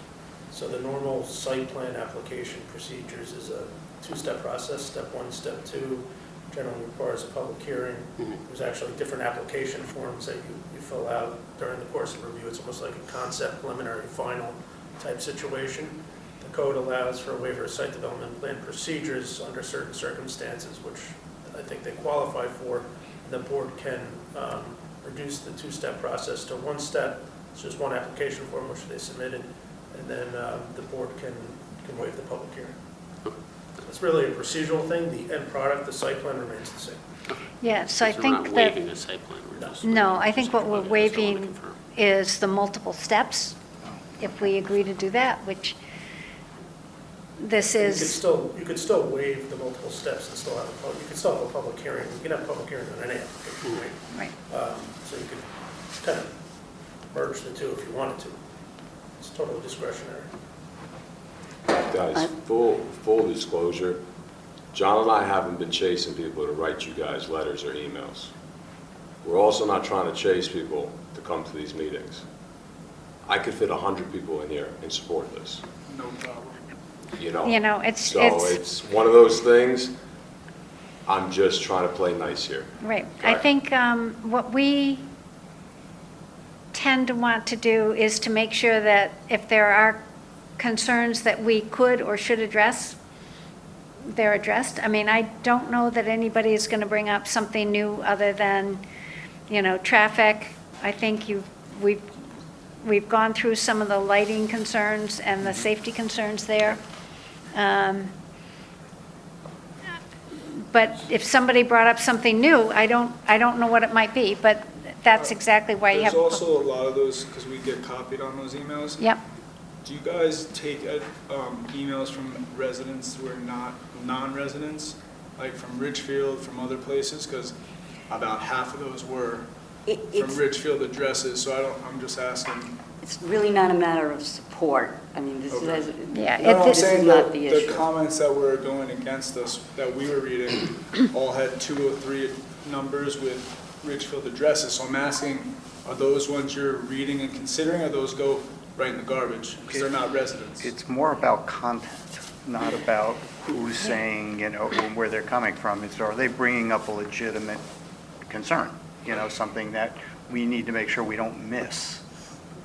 So the normal site plan application procedures is a two-step process. Step one, step two generally requires a public hearing. There's actually different application forms that you fill out during the course of review. It's almost like a concept, preliminary, final type situation. The code allows for a waiver of site development plan procedures under certain circumstances, which I think they qualify for. The board can reduce the two-step process to one step. It's just one application form which they submitted, and then the board can waive the public hearing. It's really a procedural thing. The end product, the site plan remains the same. Yeah, so I So we're think not that, waiving a site plan, we're just. no, I think what we're just wanted to waiving confirm. is the multiple steps, if we agree to do that, which this is, You could still waive the multiple steps and still have you could still have a public hearing. You can have a public hearing on any application, right? right. So you could kind of merge the two if you wanted to. It's totally discretionary. Guys, full disclosure, John and I haven't been chasing people to write you guys letters or emails. We're also not trying to chase people to come to these meetings. I could fit 100 people in here and support this. No problem. You know, it's, So it's one of those things, I'm just trying to play nice here. right. I Okay. think what we tend to want to do is to make sure that if there are concerns that we could or should address, they're addressed. I mean, I don't know that anybody is going to bring up something new other than, traffic. I think we've gone through some of the lighting concerns and the safety concerns there. But if somebody brought up something new, I don't know what it might be, but that's exactly why you have. There's also a lot of those, because we get copied on those emails. Yep. Do you guys take emails from residents who are not non-residents, like from Ridgefield, from other places? Because about half of those were from Ridgefield addresses, so I'm just asking. It's really not a matter of support. I mean, this Okay. is, Yeah, No, I'm this is saying not the the issue. comments that were going against us, that we were reading, all had 203 numbers with Ridgefield addresses. So I'm asking, are those ones you're reading and considering, or those go right in the garbage because they're not residents? It's more about content, not about who's saying, where they're coming from. It's, are they bringing up a legitimate concern? Something that we need to make sure we don't miss.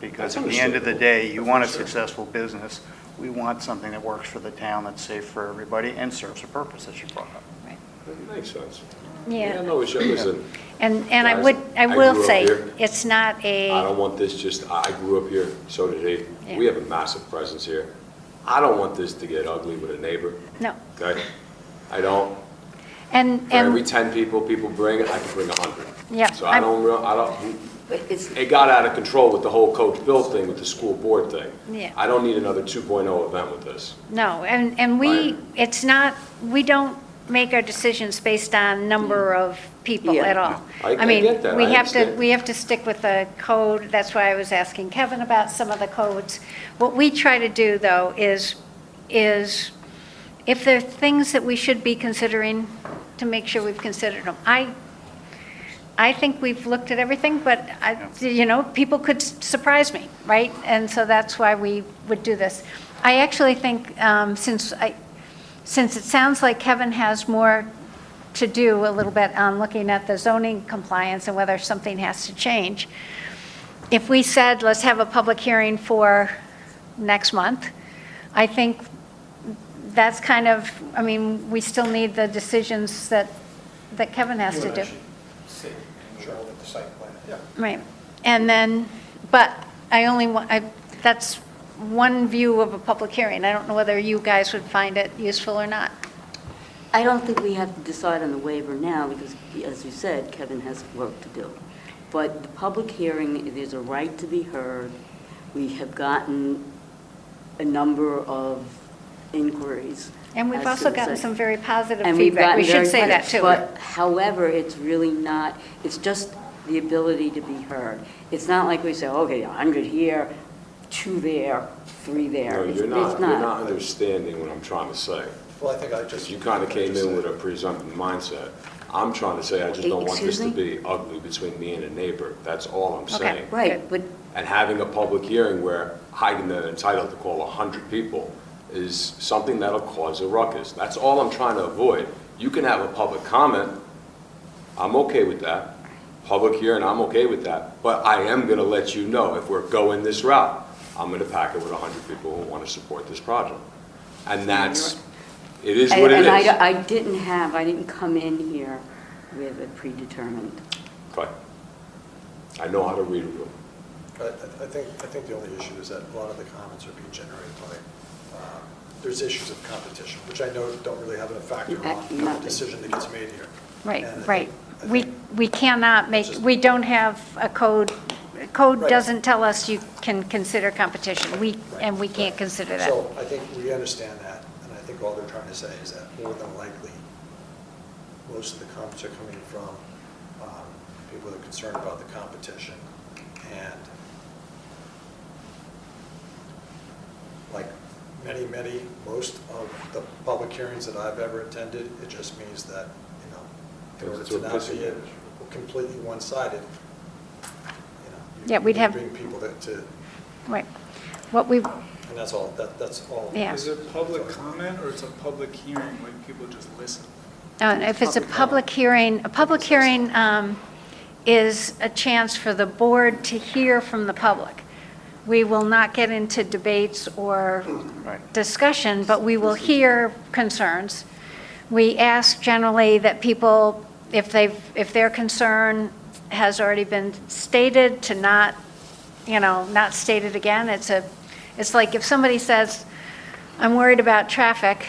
Because at the end of the day, you want a successful business. We want something that works for the town, that's safe for everybody, and serves a purpose, as you brought up. That makes sense. Yeah. No issue. Listen, And I guys, will I grew up say, here. it's not I don't want this just, I grew up here, so did he. Yeah. We have a massive presence here. I don't want this to get ugly with a neighbor, no. okay? I don't. And, For every and, 10 people bring, I can bring 100. yeah. So I don't, But it's, it got out of control with the whole Coach Bill thing, with the school board thing. Yeah. I don't need another 2.0 event with this. No, and we, it's not, we don't make our decisions based on number of people Yeah. at all. I mean, get that. I understand. we have to stick with the code. That's why I was asking Kevin about some of the codes. What we try to do, though, is if there are things that we should be considering, to make sure we've considered them. I think we've looked at everything, but people could surprise me, right? And so that's why we would do this. I actually think, since it sounds like Kevin has more to do a little bit on looking at the zoning compliance and whether something has to change, if we said, let's have a public hearing for next month, I think that's kind of, we still need the decisions that Kevin has to do. Sit and roll with the site plan. Yeah. Right. And then, but that's one view of a public hearing. I don't know whether you guys would find it useful or not. I don't think we have to decide on the waiver now because, as you said, Kevin has work to do. But the public hearing, there's a right to be heard. We have gotten a number of inquiries. And we've as also to gotten the- some very positive And we've feedback. gotten We should very say that, positive, too. But however, it's really not, it's just the ability to be heard. It's not like we say, okay, 100 here, 2 there, 3 there. No, It's you're it's not understanding what I'm trying to say. Well, I think I just. You kind of came in with a presumptive mindset. I'm trying to say, I just don't want this to Excuse be ugly between me and a neighbor. That's all I'm saying. Right, but And having a public hearing where I'm entitled to call 100 people is something that'll cause a ruckus. That's all I'm trying to avoid. You can have a public comment. I'm okay with that. Public hearing, I'm okay with that. But I am going to let you know if we're going this route, I'm going to pack it with 100 people who want to support this project. And that's, it is what it and is. I didn't come in here with a predetermined. Okay. I know how to read a room. I think the only issue is that a lot of the comments are being generated by, there's issues of competition, which I know don't really have a factor on the Nothing. decision that gets made here. Right, And I right. think- We cannot make, we don't have a code. Code Right. doesn't tell us you can consider competition. And we can't consider that. So I think we understand that, and I think all they're trying to say is that more than likely, most of the comments are coming from people that are concerned about the competition. And like most of the public hearings that I've ever attended, it just means that, in order It's to a not pissing be match. completely one-sided, Yeah, we'd have- bring people to, Right. What we, and that's all, that's all. Yeah. Is it public comment or it's a public hearing, like people just listen? if it's a public hearing, is a chance for the board to hear from the public. We will not get into debates or Right. discussion, but we will hear concerns. We ask generally that people, if their concern has already been stated, to not state it again. It's like if somebody says, I'm worried about traffic,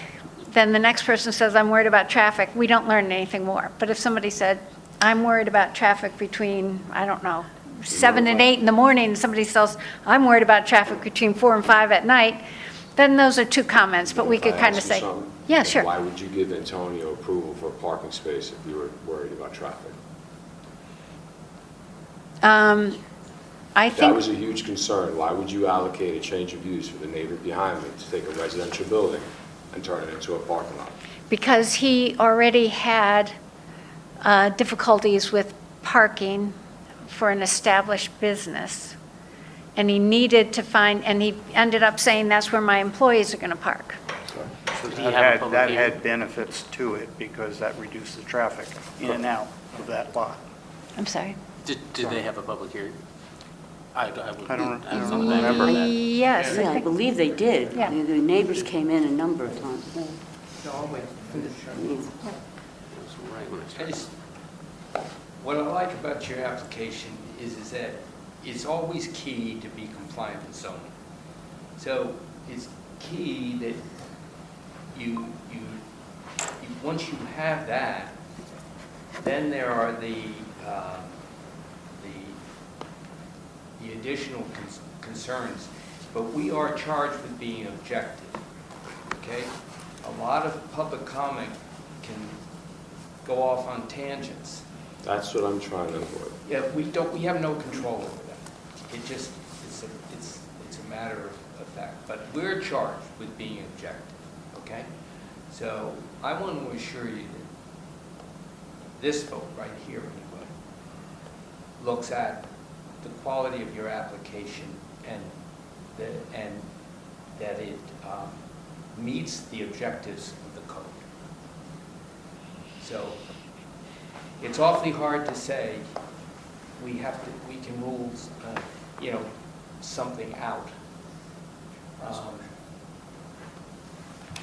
then the next person says, I'm worried about traffic, we don't learn anything more. But if somebody said, I'm worried about traffic between, I don't know, 7 and 8 in the morning, and somebody says, I'm worried about traffic between 4 and 5 at night, then those are two comments, but we If could I kind of ask you say, something, yeah, then sure. Why would you give Antonio approval for a parking space if you were worried about traffic? I That was think, a huge concern. Why would you allocate a change of use for the neighbor behind me to take a residential building and turn it into a parking lot? because he already had difficulties with parking for an established business, and he needed to find, and he ended up saying, that's where my employees are going to park. So Do you have a public that hearing? had benefits to it because that reduced the traffic in and out of that lot. I'm sorry? Did they have a public hearing? I don't remember that. Yes, Yeah, I I think, believe they did. Yeah. The neighbors came in a number of times. No, I'll wait. I just, what I like about your application is that it's always key to be compliant with zoning. So it's key that once you have that, then there are the additional concerns. But we are charged with being objective, okay? A lot of public comment can go off on tangents. That's what I'm trying to avoid. Yeah, we have no control over that. It just, it's a matter of fact. But we're charged with being objective, okay? So I want to assure you that this vote right here anyway looks at the quality of your application and that it meets the objectives of the code. So it's awfully hard to say we can rule, something out.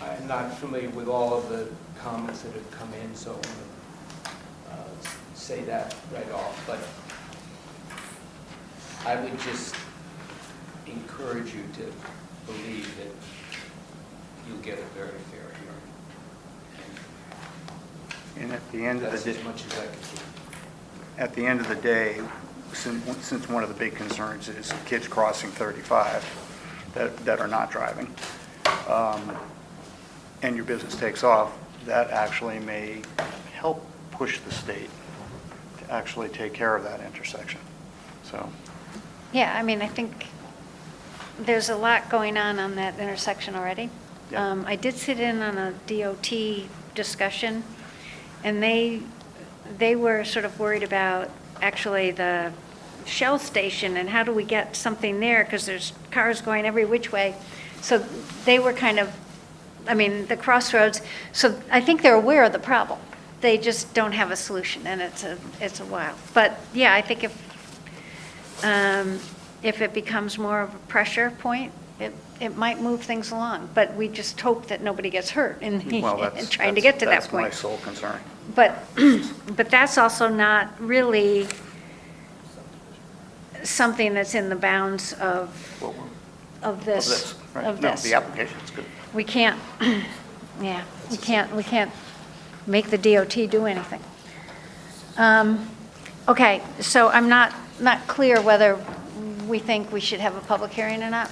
I'm not familiar with all of the comments that have come in, so I'm going to say that right off. But I would just encourage you to believe that you'll get a very fair hearing. And at the end of That's the as day, much as I can do. at the end of the day, since one of the big concerns is kids crossing 35 that are not driving, and your business takes off, that actually may help push the state to actually take care of that intersection. So, yeah, I mean, I think there's a lot going on that intersection already. Yeah. I did sit in on a DOT discussion, and they were sort of worried about actually the Shell station and how do we get something there, because there's cars going every which way. So they were kind of, I mean, the crossroads, so I think they're aware of the problem. They just don't have a solution, and it's a while. But yeah, I think if it becomes more of a pressure point, it might move things along. But we just hope that nobody gets hurt in well, trying to get to that that's my point. sole concern. But that's also not really something that's in the bounds of this. Right? Of No, this. the application's good. We can't, yeah, we can't make the DOT do anything. Okay, so I'm not clear whether we think we should have a public hearing or not.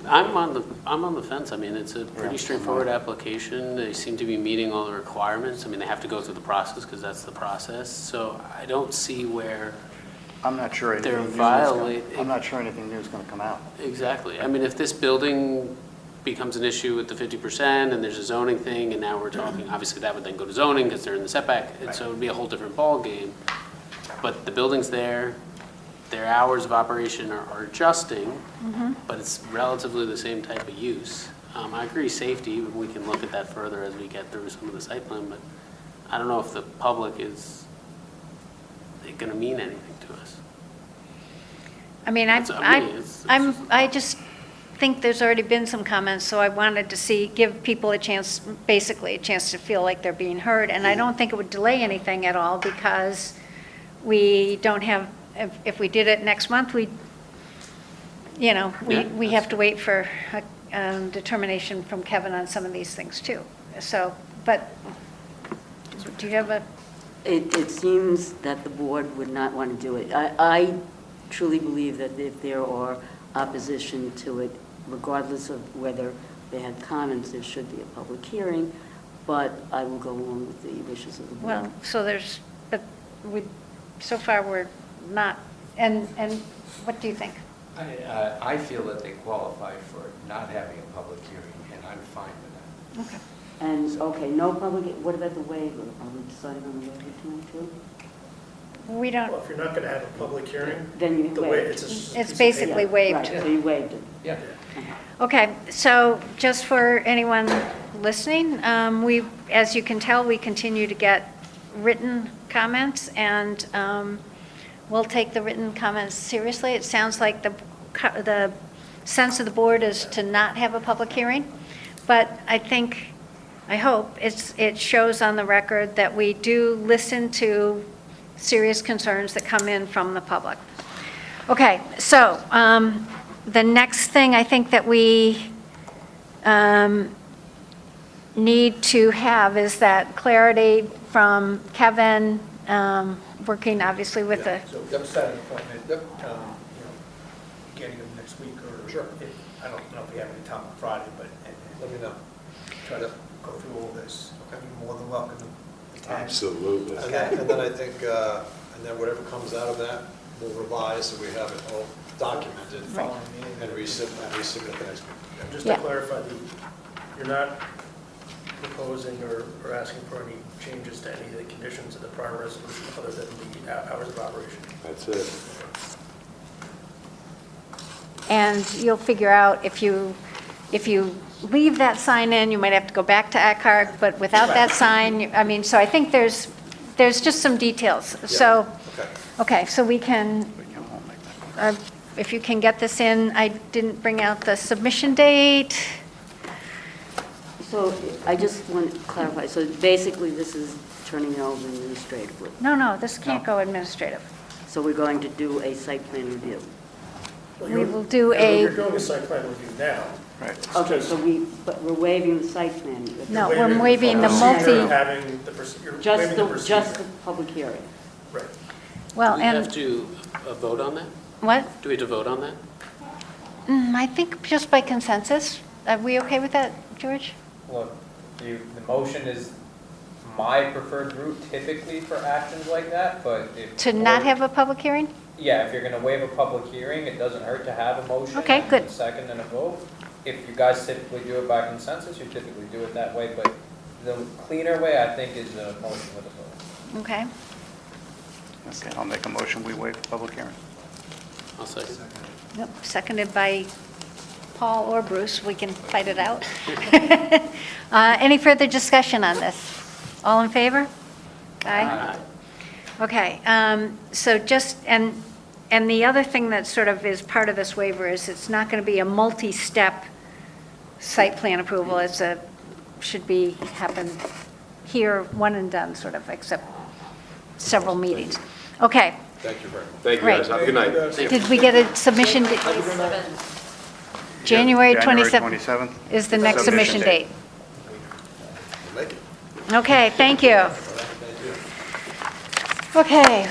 I'm on the fence. I mean, it's a pretty straightforward application. They seem to be meeting all the requirements. I mean, they have to go through the process because that's the process. So I don't see where I'm not sure anything they're new is violating. I'm not sure anything new is going to come out. Exactly. I mean, if this building becomes an issue with the 50% and there's a zoning thing, and now we're talking, obviously that would then go to zoning because they're in the setback, and so it would be a whole different ballgame. But the building's there, their hours of operation are adjusting, but it's relatively the same type of use. I agree, safety, we can look at that further as we get through some of the site plan, but I don't know if the public is going to mean anything to us. I mean, I just think there's already been some comments, so I wanted to give people a chance, basically a chance to feel like they're being heard. And I don't think it would delay anything at all because we don't have, if we did it next month, we have to wait for a determination from Kevin on some of these things too. So, but do you have a It seems that the board would not want to do it. I truly believe that if there are opposition to it, regardless of whether they had comments, there should be a public hearing, but I will go along with the wishes of the board. Well, so there's, but so far we're not, and what do you think? I feel that they qualify for not having a public hearing, and I'm fine with that. Okay. And, okay, no public, what about the waiver? Are we deciding on the waiver tonight too? We Well, don't, if you're not going to have a public hearing, Then you the way, waive. it's a piece it's of basically paper. waived. Right, so you waived it. Yeah. Okay, so just for anyone listening, we, as you can tell, we continue to get written comments, and we'll take the written comments seriously. It sounds like the sense of the board is to not have a public hearing, but I hope it shows on the record that we do listen to serious concerns that come in from the public. Okay, so the next thing I think that we need to have is that clarity from Kevin, working obviously with the, So we'll set an appointment, beginning of next week, or Sure. I don't know if we have any time on Friday, but Let me know. try to go through all this. You're more than welcome to attend. Absolutely. And then I think, and then whatever comes out of that, we'll revise so we have it all documented Following meeting. and resubmit the next meeting. And just Yeah. to clarify, you're not proposing or asking for any changes to any of the conditions of the prior resolution other than the hours of operation? That's it. and you'll figure out if you leave that sign in, you might have to go back to Eckhart, but without that sign, I mean, so I think there's just some details. So, okay, so we can, if you can get this in, I didn't bring out the submission date. So I just want to clarify, so basically this is turning it over administratively. No, this can't go administrative. So we're going to do a site plan review. Well, We you're- will do You're a, doing a site plan review now. Right. Okay, so but we're waiving the site plan. No, we're waiving the procedure, multi- Having the, you're Just waiving the, the just the procedure. public hearing. Right. well, Do we have and, to vote on that? what? Do we have to vote on that? I think just by consensus. Are we okay with that, George? Look, the motion is my preferred route typically for actions like that, but if. To not have a public hearing? Yeah, if you're gonna waive a public hearing, it doesn't hurt to have a motion. Okay, and good. a second and a vote. If you guys typically do it by consensus, you typically do it that way, but the cleaner way, I think, is a motion with a vote. Okay. Okay, I'll make a motion, we waive the public hearing. I'll second. Nope, seconded by Paul or Bruce, we can fight it out. Any further discussion on this? All in favor? Aye. Okay, so just, and the other thing that sort of is part of this waiver is it's not going to be a multi-step site plan approval, should happen here, one and done, sort of, except several meetings. Okay, Thank you very much. Thank you, guys. Have a good night. did we get a submission? January 27th 27th is the next submission date. We'll make it. Okay, thank you. Okay,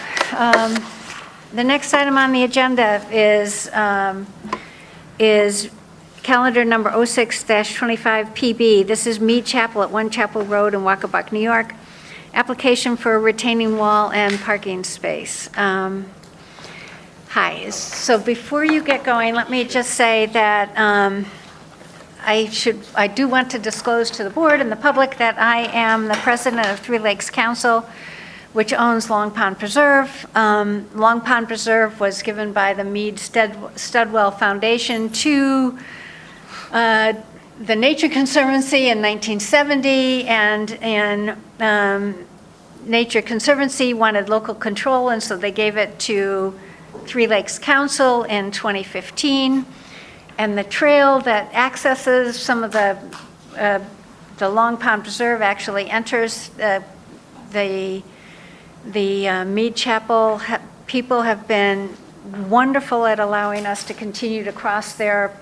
the next item on the agenda is calendar number 06-25 PB. This is Mead Chapel at 1 Chapel Road in Wacabuck, New York. Application for a retaining wall and parking space. Hi, so before you get going, let me just say that I do want to disclose to the board and the public that I am the president of Three Lakes Council, which owns Long Pond Preserve. Long Pond Preserve was given by the Mead Studwell Foundation to the Nature Conservancy in 1970, and Nature Conservancy wanted local control, and so they gave it to Three Lakes Council in 2015. And the trail that accesses some of the Long Pond Preserve actually enters the Mead Chapel. People have been wonderful at allowing us to continue to cross their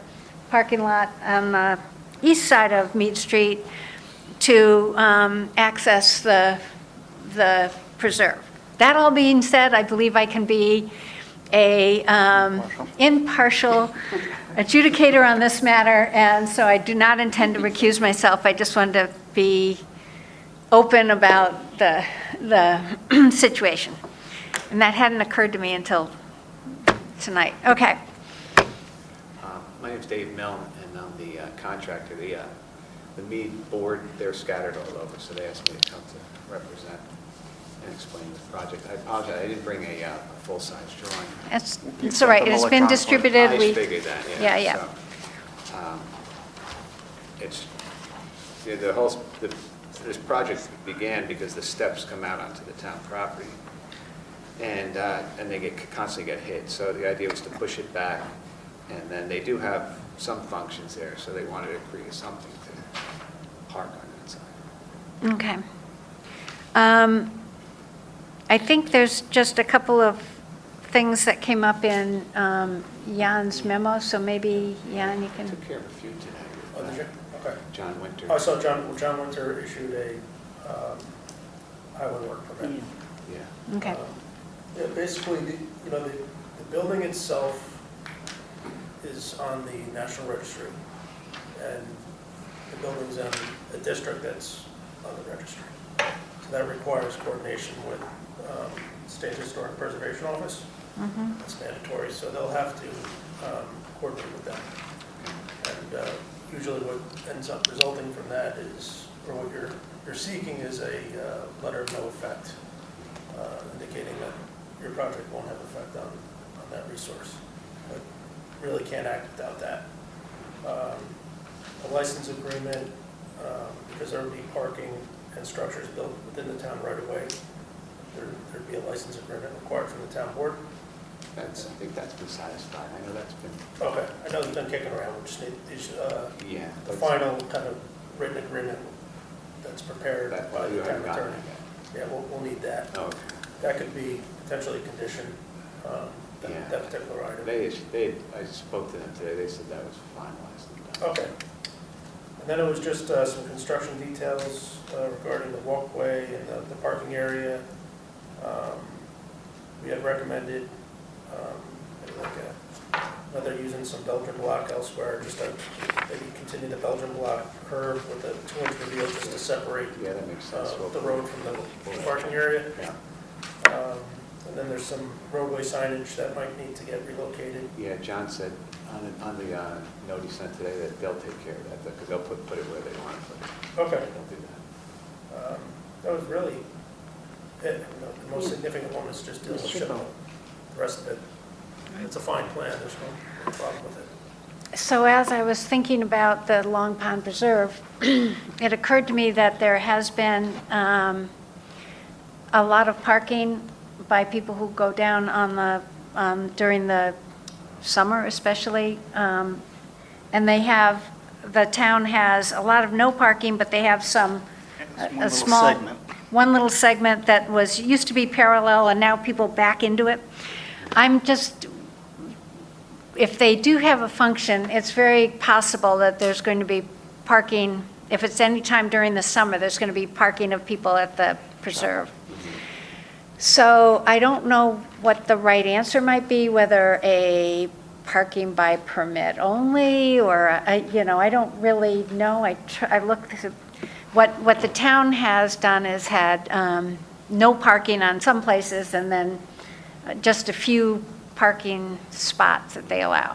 parking lot on the east side of Mead Street to access the preserve. That all being said, I believe I can be a impartial adjudicator on this matter, and so I do not intend to recuse myself. I just wanted to be open about the situation. And that hadn't occurred to me until tonight. Okay. My name's Dave Milne, and I'm the contractor. The Mead board, they're scattered all over, so they asked me to come to represent and explain the project. I apologize, I didn't bring a full-size drawing. It's all right, it's been distributed. I figured that, yeah. Yeah. So, it's, this project began because the steps come out onto the town property, and they constantly get hit. So the idea was to push it back, and then they do have some functions there, so they wanted to create something to park on that side. Okay. I think there's just a couple of things that came up in Jan's memo, so maybe, Jan, you can... Took care of a few today. Oh, did you? Okay. John Winter. Oh, so John Winter issued a highway work permit. Yeah. Okay. Yeah, basically, the building itself is on the National Registry, and the building's in a district that's on the registry. So that requires coordination with State Historic Preservation Office. Mm-hmm. It's mandatory, so they'll have to coordinate with them. And usually what ends up resulting from that is, or what you're seeking is a letter of no effect, indicating that your project won't have effect on that resource. But really can't act without that. A license agreement, because there would be parking and structures built within the town right away, there'd be a license agreement required from the town board. I think that's been satisfied. I know that's been... Okay, I know it's been kicking around, we just need Yeah. the final kind of written agreement that's prepared by the town attorney. Yeah, we'll need that. Okay. That could be potentially a condition, that particular item. I spoke to them today, they said that was finalized. Okay. And then it was just some construction details regarding the walkway and the parking area. We had recommended whether using some Belgian block elsewhere, just to maybe continue the Belgian block curve with a 2-inch reveal just to separate Yeah, that makes sense. the road from the parking area. Yeah. And then there's some roadway signage that might need to get relocated. Yeah, John said on the note he sent today that they'll take care of that, because they'll put it where they want to put it. Okay. They'll do that. That was really it. The most significant one is just dealing with SHPO. The rest of it, it's a fine plan, there's no problem with it. So as I was thinking about the Long Pond Preserve, it occurred to me that there has been a lot of parking by people who go down on during the summer especially, and the town has a lot of no parking, but they have one little segment that used to be parallel, and now people back into it. If they do have a function, it's very possible that there's going to be parking. If it's any time during the summer, there's going to be parking of people at the preserve. So I don't know what the right answer might be, whether a parking by permit only, or, I don't really know. I looked, what the town has done is had no parking on some places, and then just a few parking spots that they allow.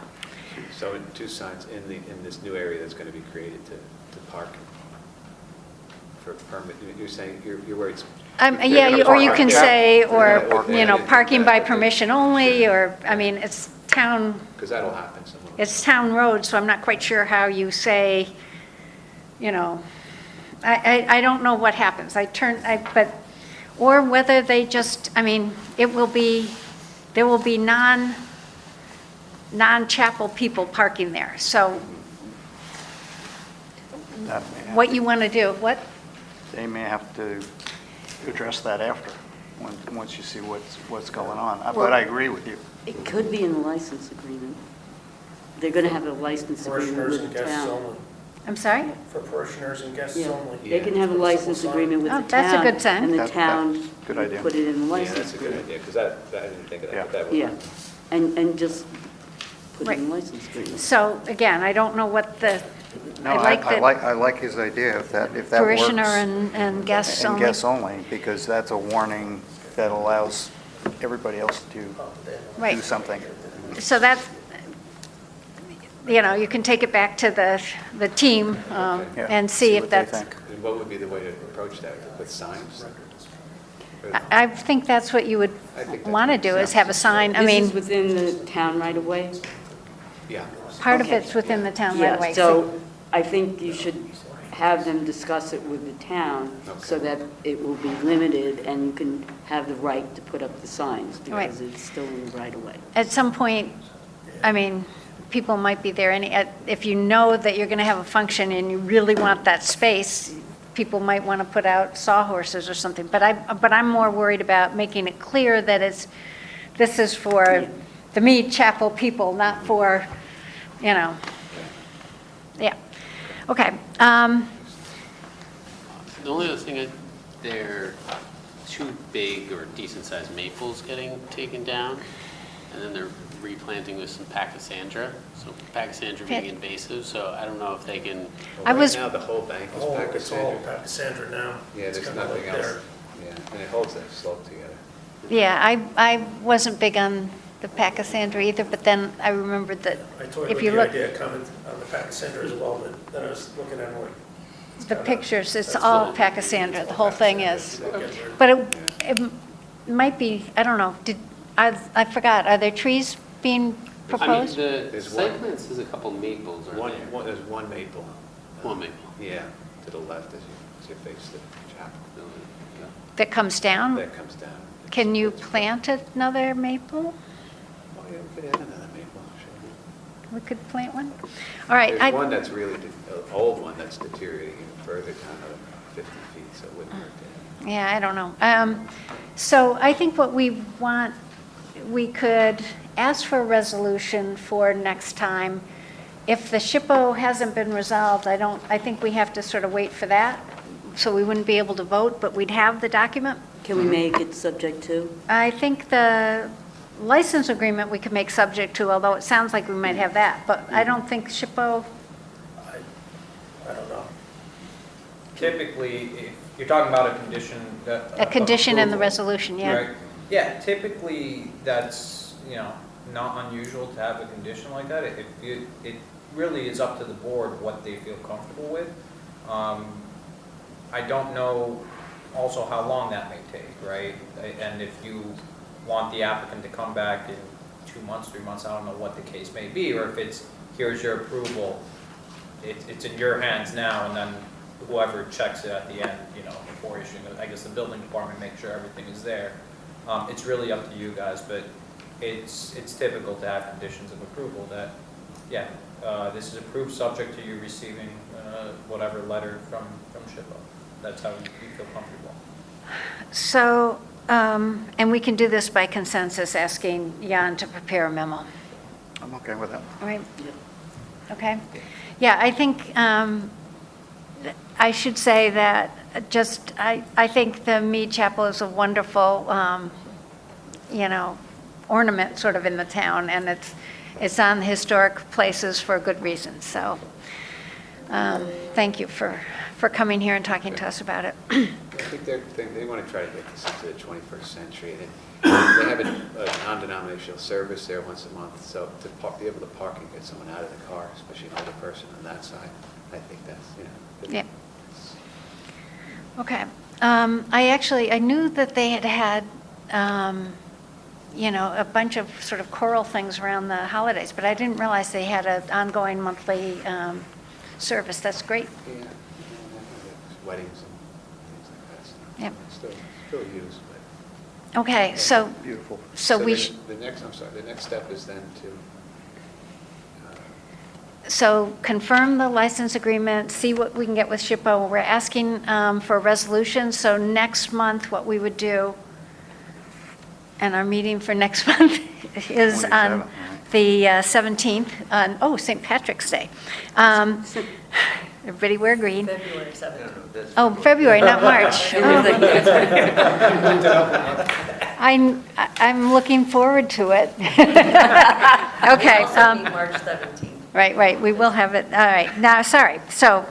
So two signs in this new area that's going to be created to park for permit. You're saying, you're worried. Yeah, or you can say, parking by permission only, or, it's town. Because that'll happen somewhere. It's town road, so I'm not quite sure how you say, I don't know what happens. Or whether they just, there will be non-chapel people parking there. So what you want to do, what? They may have to address that after, once you see what's going on. But I agree with you. It could be in the license agreement. They're going to have a license agreement Parishioners with and the guests town. only. I'm sorry? For parishioners and guests Yeah, only. they can have a license agreement with the Oh, town. that's a good sign. And the That- town that's a good would idea. put it in the Yeah, license that's a good agreement. idea, because that, I didn't think of that, but that would. Yeah, and just put it in the Right. license agreement. So again, I don't know what the, No, I like that I like his idea, if that works. parishioner and guests And only. guests only, because that's a warning that allows everybody else to do Right. something. So that, you can take it back to the team Yeah, and see if what they that's, think. And what would be the way to approach that, with signs? I think that's what you would I think that want to makes do, is sense. have a sign. I This mean, is within the town right away? Yeah. part of okay. it's within the town right Yeah, away. so I think you should have them discuss it with the town so that it will be limited and you can have the right to put up the signs Right. because it's still in the right of way. At some point, I mean, people might be there, if you know that you're going to have a function and you really want that space, people might want to put out sawhorses or something. But I'm more worried about making it clear that this is for the Mead Chapel people, not for, yeah. Okay. The only other thing, there are two big or decent-sized maples getting taken down, and then they're replanting with some pachysandra. So pachysandra being invasive, so I don't know if they can. I was- Right now, the whole bank is Oh, it's all Pachysandra. Pachysandra now. Yeah, It's there's kinda nothing like else. there. Yeah, and it holds that slope together. Yeah, I wasn't big on the pachysandra either, but then I remembered that I toyed if with you the look, idea of coming on the Pachysandra as well, but then I was looking at it like. it's the kinda- pictures, it's that's all all- pachysandra, it's the all whole thing Pachysandra. is. It's not getting rid of But it. it might be, I don't know, I forgot, are there trees being proposed? I mean, the There's site one. plan says a couple maples are there. There's one maple. One maple. Yeah, to the left as you face the chapel building. That comes down? That comes down. Can you plant another maple? Oh, yeah, we could add another maple, sure. We could plant one? All right. There's one that's really, an old one that's deteriorating even further, kind of 50 feet, so it wouldn't hurt to. Yeah, I don't know. So I think what we want, we could ask for a resolution for next time. If the SHPO hasn't been resolved, I think we have to sort of wait for that, so we wouldn't be able to vote, but we'd have the document. Can we make it subject to? I think the license agreement we could make subject to, although it sounds like we might have that, but I don't think SHPO, I don't know. Typically, if you're talking about a condition that. a condition in the approval, resolution, yeah. right? Yeah, typically, that's, not unusual to have a condition like that. It really is up to the board what they feel comfortable with. I don't know also how long that may take, right? And if you want the applicant to come back in 2 months, 3 months, I don't know what the case may be, or if it's, here's your approval, it's in your hands now, and then whoever checks it at the end, before issuing it, I guess the building department makes sure everything is there. It's really up to you guys, but it's typical to have conditions of approval that, this is approved subject to you receiving whatever letter from SHPO. That's how you feel comfortable. So, and we can do this by consensus, asking Jan to prepare a memo. I'm okay with that. All right? Okay. Yeah, I think, I should say that I think the Mead Chapel is a wonderful, ornament sort of in the town, and it's on historic places for a good reason. So, thank you for coming here and talking to us about it. I think they want to try to get this into the 21st century. And they have a non-denominational service there once a month, so to be able to park and get someone out of the car, especially an older person on that side, I think that's, good. Yeah. Okay. I knew that they had, a bunch of sort of choral things around the holidays, but I didn't realize they had an ongoing monthly service. That's great. Yeah. Weddings and things like that. So Yep. it's still used, but. Okay, so, Beautiful. so we, The next step is then to, so confirm the license agreement, see what we can get with SHPO. We're asking for a resolution, so next month, what we would do, and our meeting for next month is 27th, on right. the 17th, on, St. Patrick's Day. Everybody wear green. February 17th. Oh, February, not March. I'm looking forward to it. Okay. We also meet March 17th. Right, we will have it, all right. Now, sorry, so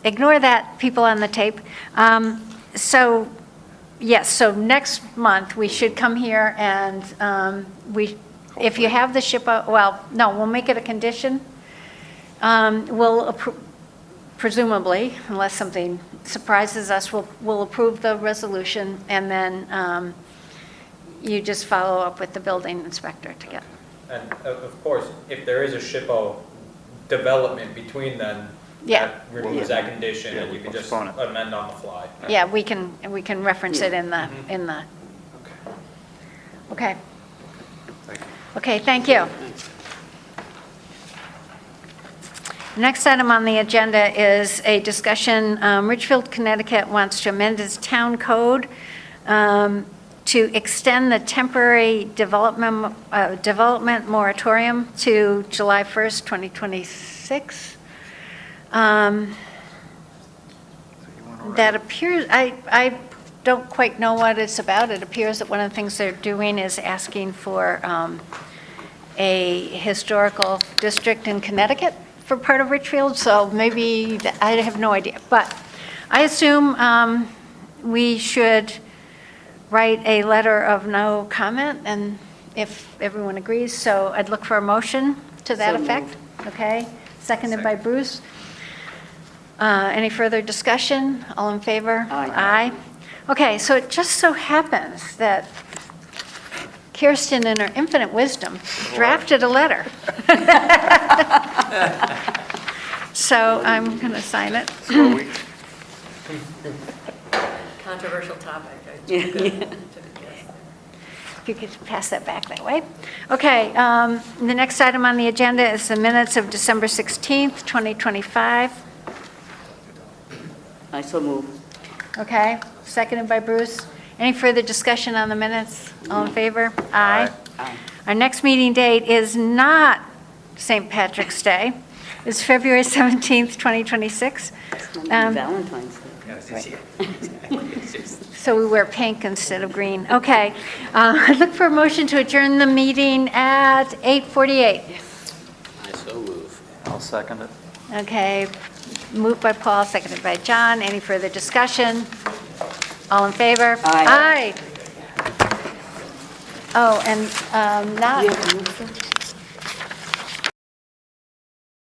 ignore that, people on the tape. So, yes, so next month, we should come here and if you have the we'll make it a condition. We'll presumably, unless something surprises us, we'll approve the resolution, and then you just follow up with the building inspector to get. And of course, if there is a SHPO development between then, Yeah. that removes that condition, and you can just postpone it. amend on the fly. Yeah, we can reference it in the, okay. Thank you. Okay, thank you. Next item on the agenda is a discussion. Richfield, Connecticut wants to amend its town code to extend the temporary development moratorium to July 1st, 2026. That appears, I don't quite know what it's about. It appears that one of the things they're doing is asking for a historical district in Connecticut for part of Richfield, so maybe, I have no idea. But I assume we should write a letter of no comment, and if everyone agrees, so I'd look for a motion to that So effect. Okay, seconded by Bruce. Any further discussion? All in favor? Aye. Okay, so it just so happens that Kirsten, in her infinite wisdom, drafted a letter. So I'm going to sign it. Controversial topic. If you could pass that back that way. Okay, the next item on the agenda is the minutes of December 16th, 2025. I so move. Okay, seconded by Bruce. Any further discussion on the minutes? All in favor? Aye. Aye. Our next meeting date is not St. Patrick's Day. It's February 17th, 2026. It's not even Valentine's Day. So we wear pink instead of green. Okay. I look for a motion to adjourn the meeting at 8:48. I so move. I'll second it. Okay. Moved by Paul, seconded by John. Any further discussion? All in favor? Aye. Aye. Oh, and not. You have to move them?